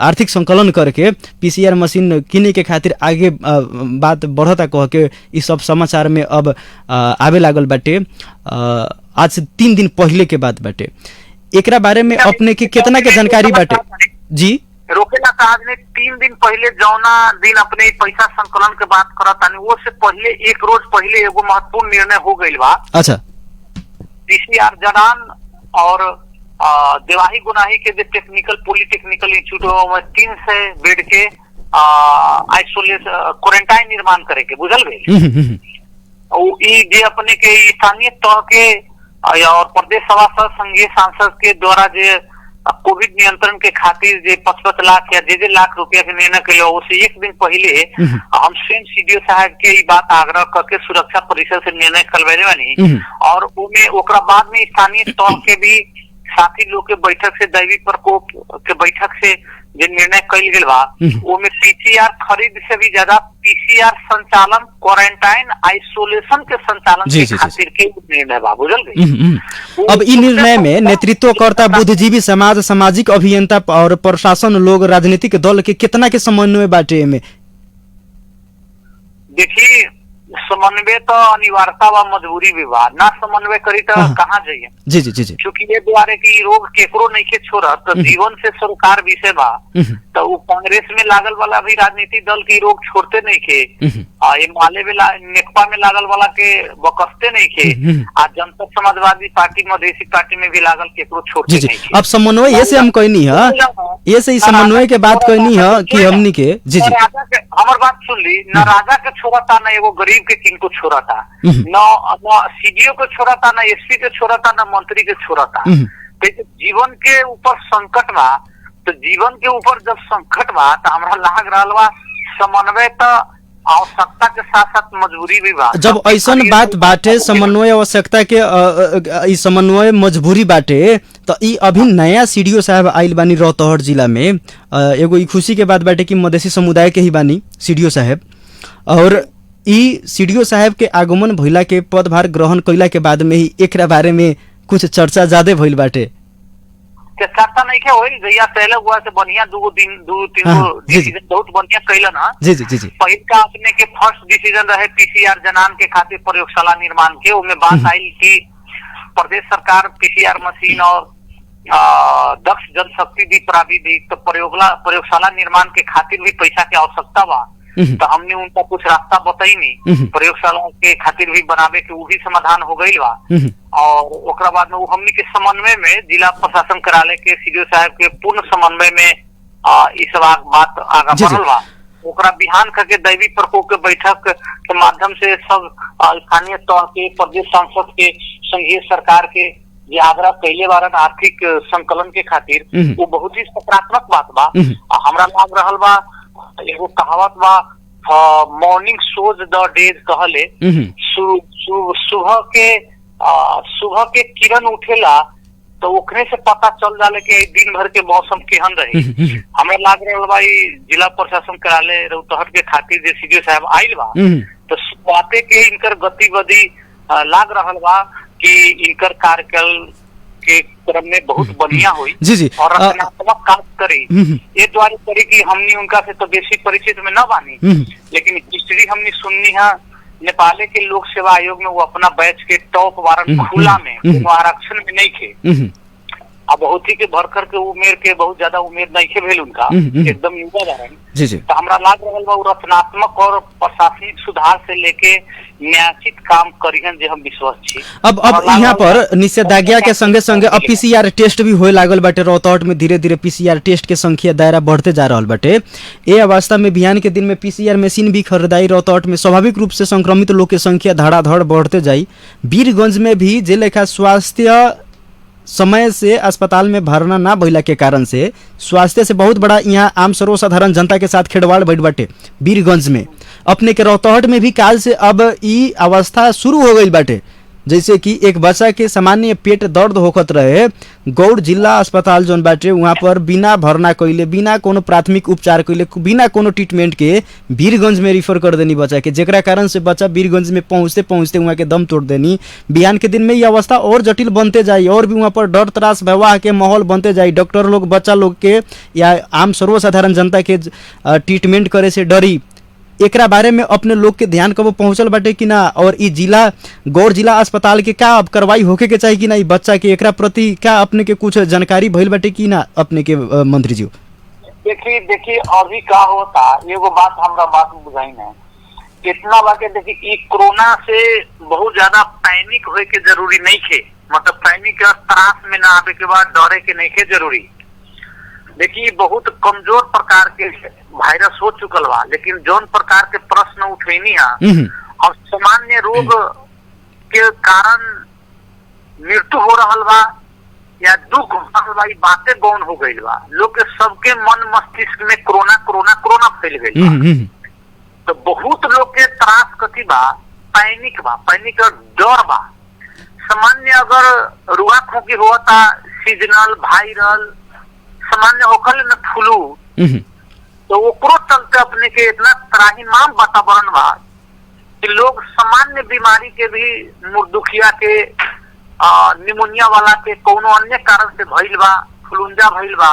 आर्थिक संकलन करके पीसीआर मशीन किने के खातिर आगे बात बढ़ता कह के इस सब समाचार में अब आवे लागल बाटे। आज से 3 दिन पहले के बात बाटे, एकरा बारे में अपने के कितना के जानकारी बाटे? जी रोकेला काज ने 3 दिन पहले जौना दिन अपने पैसा संकलन के बात करत आनी वो से पहले 1 रोज पहले एगो महत्वपूर्ण निर्णय हो गई बा। अच्छा, पीसीआर जनान और देवाही गुनाही के जो टेक्निकल पॉलिटेक्निकल इंस्टीट्यूट में 300 बेड के आइसोलेशन क्वारंटाइन निर्माण करे के बुझल गई। जे अपने के स्थानीय तह के और प्रदेश सभा संघीय सांसद के द्वारा जे कोविड नियंत्रण के खातिर जे 55 लाख या जे लाख रुपया के निर्णय के उससे 1 दिन पहले हम स्वयं सीडीओ साहब के ई बात आग्रह करके सुरक्षा परिषद से निर्णय करवाने वाली और उनमें ओकरा बाद में स्थानीय तौर के भी साथी लोग के बैठक से दैविक प्रकोप के बैठक से जो निर्णय कल गया बा उनमें पीसीआर खरीद से भी ज्यादा पीसीआर संचालन क्वारंटाइन आइसोलेशन के संचालन के खातिर के निर्णय बा बुझल गई। अब इ निर्णय में नेतृत्वकर्ता बुद्धिजीवी समाज, सामाजिक अभियंता और प्रशासन लोग, राजनीतिक दल के कितना के समन्वय बाटे में? देखिए समन्वय तो अनिवार्यता व मजबूरी भी बा, ना समन्वय करी तो कहाँ जाइए। जी जी जी जी क्योंकि ये द्वारे की रोग केकरो नहीं के छोड़ा तो जीवन से सरोकार विषय बा तो वो कांग्रेस में लागल वाला भी राजनीतिक दल की रोग छोड़ते नहीं के ये माले में नेकपा में लागल वाला के बकसते नहीं के आज जनता समाजवादी पार्टी मधेसी पार्टी में भी लागल केकरो छोड़ते नहीं के। अब समन्वय ये से हम कहनी है, ये से समन्वय के बात कहनी है कि हमनी के जी जी हमार बात सुन ली, न राजा के छोड़ा था न एगो गरीब के किनको छोड़ा था, न सीडीओ को छोड़ा था, न एसपी के छोड़ा था, न मंत्री के छोड़ा था। तो जीवन के ऊपर संकट बा, तो जीवन के ऊपर जब संकट बा तो हमरा लाग रहा बा समन्वय तो आवश्यकता के साथ साथ मजबूरी भी बा। जब ऐसन बात बाटे समन्वय आवश्यकता के ई समन्वय मजबूरी बाटे तो ई अभी नया सीडीओ साहब आइल बानी रौतहट जिला में। एगो ई खुशी के बात बाटे कि मधेसी समुदाय के ही बानी सीडीओ साहब, और ई सीडीओ साहब के आगमन भइला के पदभार ग्रहण कइला के बाद में ही एकरा बारे में कुछ चर्चा ज्यादा भइल बाटे। चर्चा नहीं के होई जैया पहले हुआ से बढ़िया दो तीन डिसीजन बहुत बढ़िया कैलन है। जी जी जी जी पहिल का अपने के फर्स्ट डिसीजन रहे पीसीआर जनान के खातिर प्रयोगशाला निर्माण के, उनमें बात आई कि प्रदेश सरकार पीसीआर मशीन और दक्ष जनशक्ति भी प्राविधिक तो प्रयोगशाला निर्माण के खातिर भी पैसा की आवश्यकता बा। तो हमने उनका कुछ रास्ता बताई नहीं, प्रयोगशाला के खातिर भी बनावे के वो भी समाधान हो गई बा। और ओकरा बाद में वो हमने के समन्वय में जिला प्रशासन कार्यालय के सीडीओ साहब के पूर्ण समन्वय में इस बात आगा बढ़ल बा। ओकरा बिहान करके दैवी प्रकोप के बैठक के माध्यम से सब स्थानीय तौर के प्रदेश सांसद के संघीय सरकार के जे आग्रह कैले बारन आर्थिक संकलन के खातिर, वो बहुत ही सकारात्मक बात बा। हमरा लाग रहल बा एगो कहावत बा मॉर्निंग शोज द डेज कहले, सुबह के किरण उठेला तो ओकरे से पता चल जाले कि दिन भर के मौसम केहन रही। हमरा लाग रहल बा जिला प्रशासन कार्यालय रौतहट के खातिर जे सीडीओ साहब आइल बा तो शुरुआते के इनकर गतिविधि लाग रहल बा कि इनकर कार्यकाल के क्रम में बहुत बढ़िया हुई जी जी और रचनात्मक काम करी। ये द्वारा करी कि हमने उनका से तो बेसी परिचित में न बानी, लेकिन हिस्ट्री हमने सुननी है नेपाले के लोक सेवा आयोग में वो अपना बैच के टॉप वारन खुला में आरक्षण में नहीं थे। अब बहुत ही के भरकर के उम्र के बहुत ज्यादा उम्र नहीं खे भेल उनका, एकदम युवा वारन। जी जी तो हमरा लाग रहल बा रचनात्मक और प्रशासनिक सुधार से लेके न्यायिक काम करिहन जे हम विश्वास छी। अब यहाँ पर निषेधाज्ञा के संगे संगे अब पीसीआर टेस्ट भी होए लागल बाटे रौतहट में। धीरे धीरे पीसीआर टेस्ट के संख्या दायरा बढ़ते जा रहल बाटे। ए अवस्था में बिहान के दिन में पीसीआर मशीन भी खरीदाई रौतहट में, स्वाभाविक रूप से संक्रमित लोग के संख्या धड़ाधड़ बढ़ते जाई। वीरगंज में भी जे लेखा स्वास्थ्य समय से अस्पताल में भरना ना भइला के कारण से स्वास्थ्य से बहुत बड़ा यहाँ आम सर्वसाधारण जनता के साथ खेड़वाड़ बैठ बाटे वीरगंज में। अपने के रौतहट में भी काल से अब ई अवस्था शुरू हो गई बाटे, जैसे कि एक बच्चा के सामान्य पेट दर्द होखत रहे, गौड़ जिला अस्पताल जोन बाटे वहाँ पर बिना भरना कइले, बिना कोनो प्राथमिक उपचार कइले, बिना कोनो ट्रीटमेंट के वीरगंज में रिफर कर देनी बच्चा के, जेकरा कारण से बच्चा वीरगंज में पहुँचते पहुँचते वहाँ के दम तोड़ देनी। बिहान के दिन में ये अवस्था और जटिल बनते जाई और भी वहाँ पर डर त्रास विवाह के माहौल बनते जाई। डॉक्टर लोग बच्चा लोग के या आम सर्वसाधारण जनता के ट्रीटमेंट करे से डरी। एकरा बारे में अपने लोग के ध्यान कब पहुंचल बाटे कि ना, और ई जिला गौड़ जिला अस्पताल के का अब कार्रवाई होके के चाहिए कि ना, ई बच्चा के एकरा प्रति क्या अपने के कुछ जानकारी भइल बाटे कि ना अपने के मंत्री जी? देखिए अभी का होता एगो बात हमरा बात बुझाई है इतना बाके। देखिए कोरोना से बहुत ज्यादा पैनिक होए के जरूरी नहीं थे, मतलब पैनिक के त्रास में ना आवे के बाद डरे के नहीं थे जरूरी। देखिए बहुत कमजोर प्रकार के वायरस हो चुकल बा, लेकिन जौन प्रकार के प्रश्न उठैनी है और सामान्य रोग के कारण मृत्यु हो रहल बा या दुख हो रहल बा, बातें गौन हो गई बा। लोग के सबके मन मस्तिष्क में कोरोना कोरोना कोरोना फैल गई बा। तो बहुत लोग के त्रास कथी बा, पैनिक बा, पैनिक और डर बा। सामान्य अगर रुआ खोकी होता सीजनल वायरल सामान्य होकल न फ्लू, तो ओकरो चलते अपने के इतना त्राहिमाम वातावरण बा कि लोग सामान्य बीमारी के भी मुर्दुखिया के निमोनिया वाला के कोनो अन्य कारण से भइल बा, फ्लूंजा भइल बा,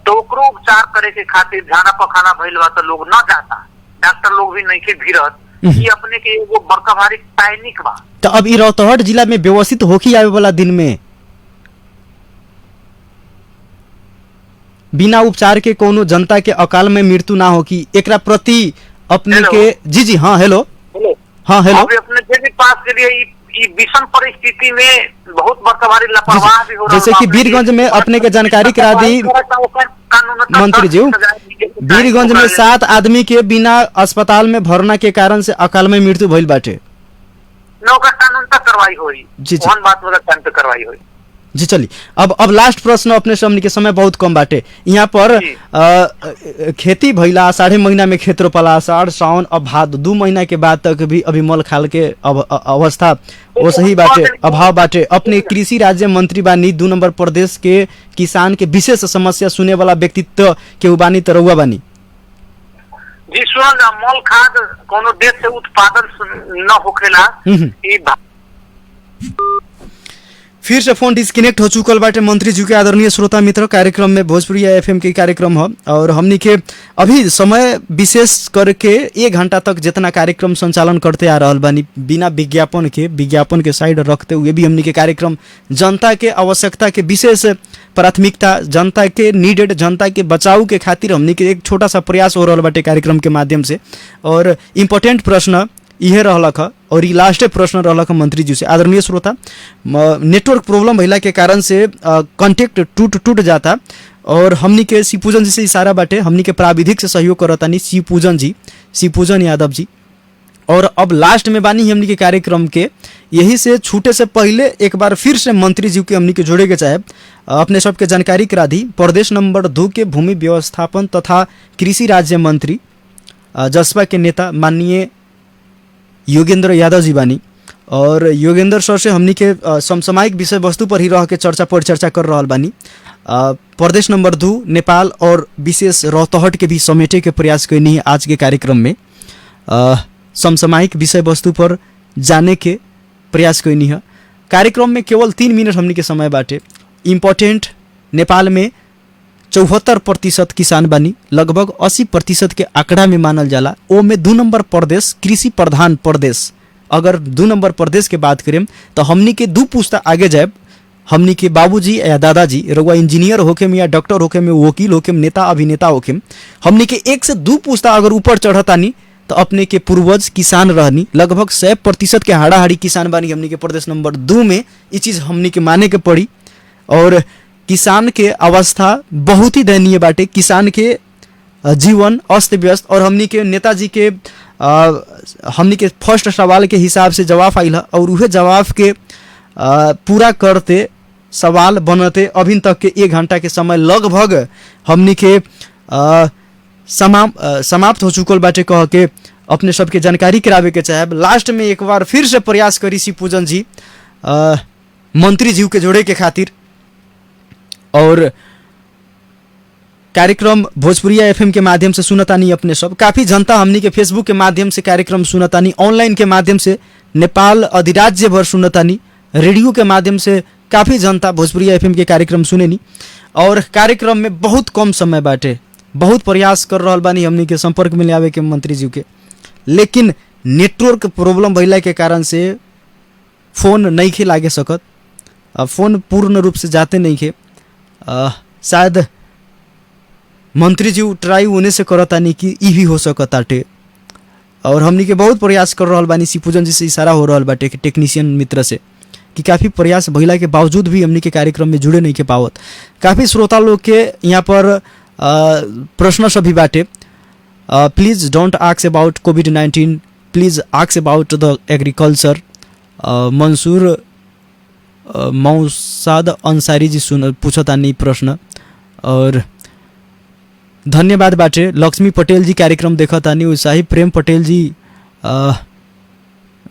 तो ओकरो उपचार करे के खातिर झाना पखाना भइल बा तो लोग न जाता, डॉक्टर लोग भी नहीं के भीरत। ये अपने के एगो बड़का भारी पैनिक बा। तो अब ई रौतहट जिला में व्यवस्थित होखी आवे वाला दिन में बिना उपचार के कोनो जनता के अकाल में मृत्यु ना हो कि एकरा प्रति अपने के जी जी हाँ हेलो हाँ हेलो अभी अपने जे भी पास के लिए ई विषम परिस्थिति में बहुत बड़का भारी लापरवाही भी हो रहा है। जैसे कि वीरगंज में अपने के जानकारी करा दी मंत्री जी, वीरगंज में 7 आदमी के बिना अस्पताल में भरना के कारण से अकाल में मृत्यु भइल बाटे। कानून तक कार्रवाई हुई, बात कार्रवाई हुई। जी चली अब लास्ट प्रश्न अपने से हमनी के समय बहुत कम बाटे यहाँ पर खेती भइला आषाढ़े महीना में खेत रोपला आषाढ़ सावन अब भाद 2 महीना के बाद तक भी अभी मल खाल के अवस्था वो सही बाटे अभाव बाटे अपने कृषि राज्य मंत्री बानी 2 नंबर प्रदेश के किसान के विशेष समस्या सुने वाला व्यक्तित्व के बानी त रउआ बानी जी सुन मल खाद कोनो देश से उत्पादन न होखेला फिर से फोन डिस्कनेक्ट हो चुकल बाटे मंत्री जी के आदरणीय श्रोता मित्र कार्यक्रम में भोजपुरी एफएम के कार्यक्रम हो और हमनी के अभी समय विशेष करके 1 घंटा तक जितना कार्यक्रम संचालन करते आ रहल बानी बिना विज्ञापन के साइड रखते हुए भी हमनी के कार्यक्रम जनता के आवश्यकता के विशेष प्राथमिकता जनता के नीडेड जनता के बचाव के खातिर हमनी के एक छोटा सा प्रयास हो रहल बाटे कार्यक्रम के माध्यम से और इम्पोर्टेंट प्रश्न इहे रहलक और ये लास्टे प्रश्न रहलक मंत्री जी से आदरणीय श्रोता नेटवर्क प्रॉब्लम भइला के कारण से कांटेक्ट टूट जाता और हमनी के शिवपूजन जी से इशारा बाटे हमनी के प्राविधिक से सहयोग करतानी शिवपूजन यादव जी और अब लास्ट में बानी हमनी के कार्यक्रम के यही से छूटे से पहले एक बार फिर से मंत्री जी के हमनी के जोड़े के चाहे अपने सबके जानकारी करा दी प्रदेश नंबर 2 के भूमि व्यवस्थापन तथा कृषि राज्य मंत्री जसपा के नेता माननीय योगेंद्र यादव जी बानी और योगेंद्र सर से हमनी के समसामयिक विषय वस्तु पर ही रह के परिचर्चा कर रहा बानी प्रदेश नंबर 2 नेपाल और विशेष रौतहट के भी समेटे के प्रयास करनी है आज के कार्यक्रम में समसामयिक विषय वस्तु पर जाने के प्रयास करनी है कार्यक्रम में केवल 3 मिनट हमनी के समय बाटे इम्पोर्टेंट नेपाल में 74% किसान बानी लगभग 80% के आंकड़ा में मानल जाला ओ में 2 नंबर प्रदेश कृषि प्रधान प्रदेश अगर 2 नंबर प्रदेश के बात करें तो हमनी के 2 पुस्ता आगे जाए हमनी के बाबूजी या दादाजी रउआ इंजीनियर होके या डॉक्टर होके में वकील होके नेता अभिनेता होके हमनी के 1 से 2 पुस्ता अगर ऊपर चढ़तानी तो अपने के पूर्वज किसान रहनी लगभग 100% के हाड़ाहाड़ी किसान बानी हमनी के प्रदेश नंबर 2 में ये चीज़ हमनी के माने के पड़ी और किसान के अवस्था बहुत ही दयनीय बाटे किसान के जीवन अस्त व्यस्त और हमनी के नेताजी के हमनी के फर्स्ट सवाल के हिसाब से जवाब आइल और वह जवाब के पूरा करते सवाल बनते अभी तक के 1 घंटा के समय लगभग हमनी के समाप्त हो चुकल बाटे कह के अपने सबके जानकारी करावे के चाहे लास्ट में एक बार फिर से प्रयास करी शिवपूजन जी मंत्री जी के जोड़े के खातिर और कार्यक्रम भोजपुरिया एफएम के माध्यम से सुनतानी अपने सब काफ़ी जनता हमनी के फेसबुक के माध्यम से कार्यक्रम सुनतानी ऑनलाइन के माध्यम से नेपाल अधिराज्य भर सुनतानी रेडियो के माध्यम से काफ़ी जनता भोजपुरिया एफएम के कार्यक्रम सुनेनी और कार्यक्रम में बहुत कम समय बाटे बहुत प्रयास कर रहा बानी हमनी के संपर्क में ले के मंत्री जी के लेकिन नेटवर्क प्रॉब्लम भइला के कारण से फोन नहीं खे लागे सकत फोन पूर्ण रूप से जाते नहीं खे शायद मंत्री जी ट्राई होने से करतानी कि ई भी हो सकताटे और हमनी के बहुत प्रयास कर रहा बानी शिवपूजन जी से इशारा हो रहा बाटे कि टेक्नीशियन मित्र से कि काफ़ी प्रयास भइला के बावजूद भी हमनी के कार्यक्रम में जुड़े नहीं के पावत काफ़ी श्रोता लोग के यहाँ पर प्रश्न सभी बाटे प्लीज डोंट आस्क अबाउट कोविड-19 please ask about the agriculture Mansoor Mausad Ansari ji पूछतानी प्रश्न और धन्यवाद बाटे लक्ष्मी पटेल जी कार्यक्रम देखतानी उत्साही प्रेम पटेल जी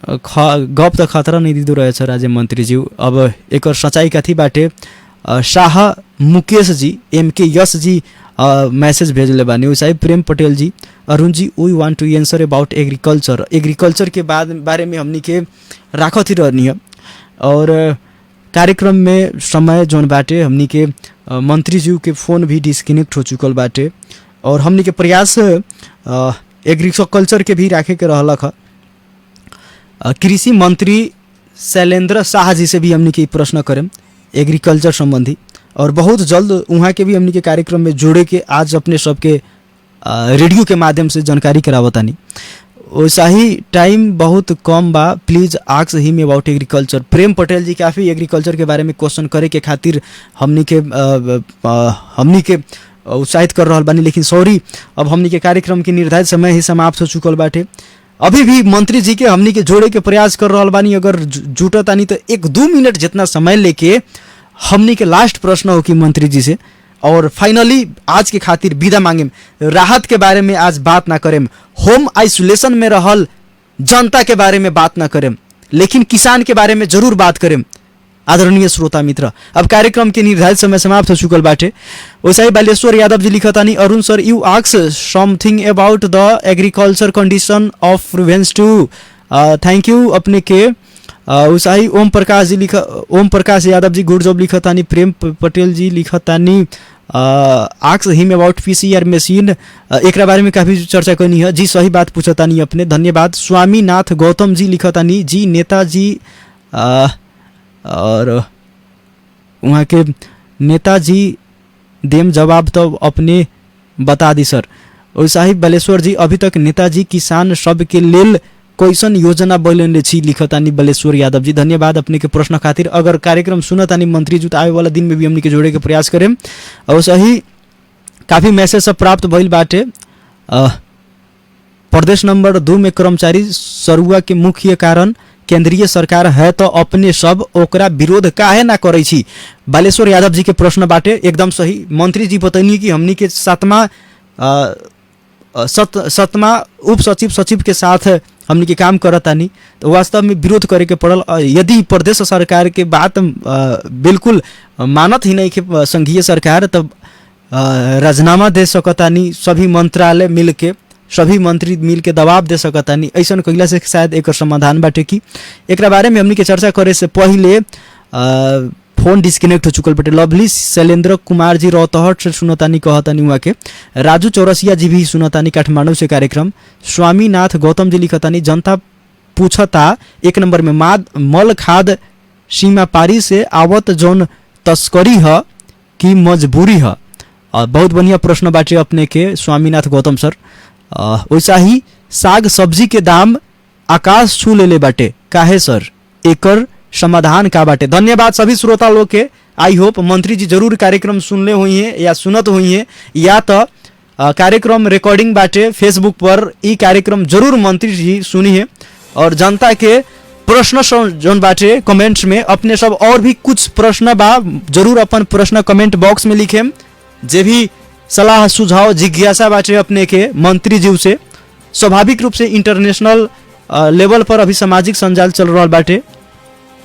गप त खतरा नहीं दीदो रहेछ राज्य मंत्री जी अब एक सच्चाई कथी बाटे शाह मुकेश जी MK यश जी मैसेज भेजले बानी उत्साही प्रेम Patel ji Arun ji we want to answer about agriculture के बारे में हमनी के राखत ही रहनी है और कार्यक्रम में समय जोन बाटे हमनी के मंत्री जी के फ़ोन भी डिस्कनेक्ट हो चुकल बाटे और हमनी के प्रयास एग्रीकल्चर के भी राखे के रहलक है कृषि मंत्री शैलेंद्र शाह जी से भी हमनी के प्रश्न करें एग्रीकल्चर संबंधी और बहुत जल्द वहाँ के भी हमनी के कार्यक्रम में जोड़े के आज अपने सबके रेडियो के माध्यम से जानकारी करावतानी वैसा ही टाइम बहुत कम बा please ask him about agriculture Prem Patel ji काफ़ी एग्रीकल्चर के बारे में क्वेश्चन करे के खातिर हमनी के उत्साहित कर रहा बानी लेकिन सॉरी अब हमनी के कार्यक्रम के निर्धारित समय ही समाप्त हो चुकल बाटे अभी भी मंत्री जी के हमनी के जोड़े के प्रयास कर रहा बानी अगर जुटतानी तो 1-2 मिनट जितना समय लेके हमनी के लास्ट प्रश्न हो कि मंत्री जी से, और फाइनली आज के खातिर विदा मांगे। राहत के बारे में आज बात ना करें, होम आइसोलेशन में रहल जनता के बारे में बात ना करें, लेकिन किसान के बारे में जरूर बात करें। आदरणीय श्रोता मित्र, अब कार्यक्रम के निर्धारित समय समाप्त हो चुकल बाटे। वैसे बालेश्वर यादव जी लिखतानी, Arun sir you ask something about the agriculture condition of province too. Thank you अपने के। उसाही ओम प्रकाश यादव जी गुड जॉब लिखतानी। प्रेम पटेल जी लिखतानी ask him about PCR machine, एकरा बारे में काफ़ी चर्चा करनी है जी, सही बात पूछतानी अपने, धन्यवाद। स्वामीनाथ गौतम जी लिखतानी जी नेताजी और वहाँ के नेताजी देम जवाब तो अपने बता दी सर। वैसा बालेश्वर जी अभी तक नेताजी किसान सब के लेल कैसन योजना बनले छी लिखतानी बालेश्वर यादव जी, धन्यवाद अपने के प्रश्न खातिर। अगर कार्यक्रम सुनतानी मंत्री जी तो आवे वाला दिन में भी हमने के जोड़े के प्रयास करें। और सही काफ़ी मैसेज सब प्राप्त भइल बाटे। प्रदेश नंबर 2 में कर्मचारी सरुआ के मुख्य कारण केंद्रीय सरकार है तो अपने सब ओकरा विरोध काहे ना करे छी, बालेश्वर यादव जी के प्रश्न बाटे। एकदम सही मंत्री जी बतैनी कि हमनी के सतमा उप सचिव सचिव के साथ हमनी के काम करतानी, तो वास्तव में विरोध करे के पड़ल। यदि प्रदेश सरकार के बात बिल्कुल मानत ही नहीं कि संघीय सरकार, तब राजीनामा दे सकतानी, सभी मंत्रालय मिल के सभी मंत्री मिल के दबाव दे सकतानी। ऐसा कहिला से शायद एक समाधान बाटे कि एकरा बारे में हमनी के चर्चा करे से पहले फोन डिस्कनेक्ट हो चुकल बटे। लवली शैलेंद्र कुमार जी रोहतहट से सुनतानी कहतानी, वहाँ के राजू चौरसिया जी भी सुनतानी काठमांडू से कार्यक्रम। स्वामीनाथ गौतम जी लिखतानी जनता पूछता 1 नंबर में मल खाद सीमा पारी से आवत जौन तस्करी है कि मजबूरी है। बहुत बढ़िया प्रश्न बाटे अपने के स्वामीनाथ गौतम सर। वैसा ही साग सब्जी के दाम आकाश छू ले बाटे, काहे सर एकर समाधान का बाटे। धन्यवाद सभी श्रोता लोग के। आई होप मंत्री जी जरूर कार्यक्रम सुनले हुई हैं या सुनत हुई हैं, या तो कार्यक्रम रिकॉर्डिंग बाटे फेसबुक पर, ई कार्यक्रम जरूर मंत्री जी सुनी है। और जनता के प्रश्न जोन बाटे कमेंट्स में अपने सब और भी कुछ प्रश्न बा, जरूर अपन प्रश्न कमेंट बॉक्स में लिखे। जे भी सलाह सुझाव जिज्ञासा बाटे अपने के मंत्री जी से, स्वाभाविक रूप से इंटरनेशनल लेवल पर अभी सामाजिक संजाल चल रहा बाटे,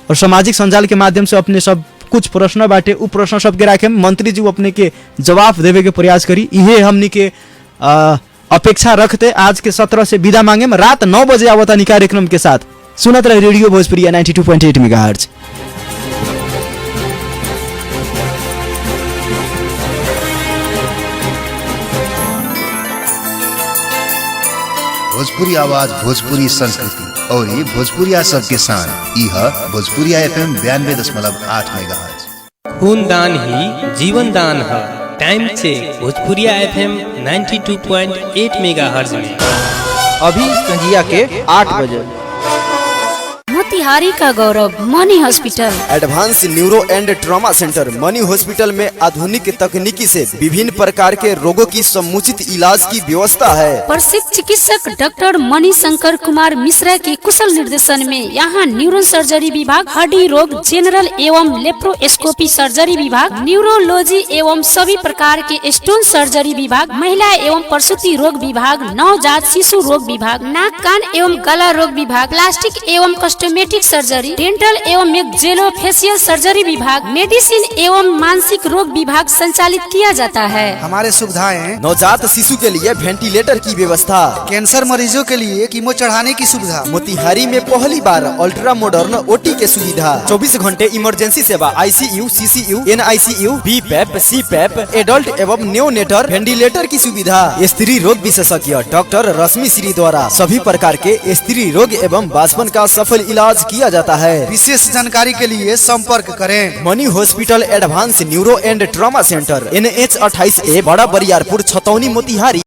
और सामाजिक संजाल के माध्यम से अपने सब कुछ प्रश्न बाटे उ प्रश्न सबके राखे मंत्री जी अपने के जवाब देवे के प्रयास करी। इहे हमनी के अपेक्षा रखते आज के 17 से विदा मांगे। रात 9 बजे आवतानी कार्यक्रम के साथ सुनत रहे रेडियो भोजपुरिया 92.8 मेगाहर्ट्ज। भोजपुरी आवाज, भोजपुरी संस्कृति और ये भोजपुरिया सबके शान। यह भोजपुरिया FM 92.8 मेगाहर्ट्ज। खूनदान ही जीवन दान है। Time check Bhojpuriya FM 92.8 megahertz में अभी संजिया के 8 बजे। मोतिहारी का Gaurav Mani hospital, advance neuro and trauma centre Mani hospital में आधुनिक तकनीकी से विभिन्न प्रकार के रोगों की समुचित इलाज की व्यवस्था है। प्रसिद्ध चिकित्सक डॉक्टर मणि शंकर कुमार मिश्रा के कुशल निर्देशन में यहाँ न्यूरो सर्जरी विभाग, हड्डी रोग, जनरल एवं लेप्रोस्कोपी सर्जरी विभाग, न्यूरोलॉजी एवं सभी प्रकार के स्टोन सर्जरी विभाग, महिला एवं प्रसूति रोग विभाग, नवजात शिशु रोग विभाग, नाक कान एवं गला रोग विभाग, प्लास्टिक एवं कॉस्मेटिक सर्जरी, डेंटल एवं मैक्सिलोफेशियल सर्जरी विभाग, मेडिसिन एवं मानसिक रोग विभाग संचालित किया जाता है। हमारे सुविधाएं नवजात शिशु के लिए वेंटिलेटर की व्यवस्था, कैंसर मरीजों के लिए कीमो चढ़ाने की सुविधा, मोतिहारी में पहली बार अल्ट्रा मॉडर्न ओटी के सुविधा, 24 घंटे इमरजेंसी सेवा, ICU, CCU, NICU, BPAP, CPAP, adult एवं न्योनेटर वेंटिलेटर की सुविधा, स्त्री रोग विशेषज्ञ डॉक्टर रश्मि श्री द्वारा सभी प्रकार के स्त्री रोग एवं बासपन का सफल इलाज किया जाता है। विशेष जानकारी के लिए संपर्क करें Mani hospital advance neuro and trauma centre, NH 28A, बड़ा बरियारपुर, छतौनी, मोतिहारी।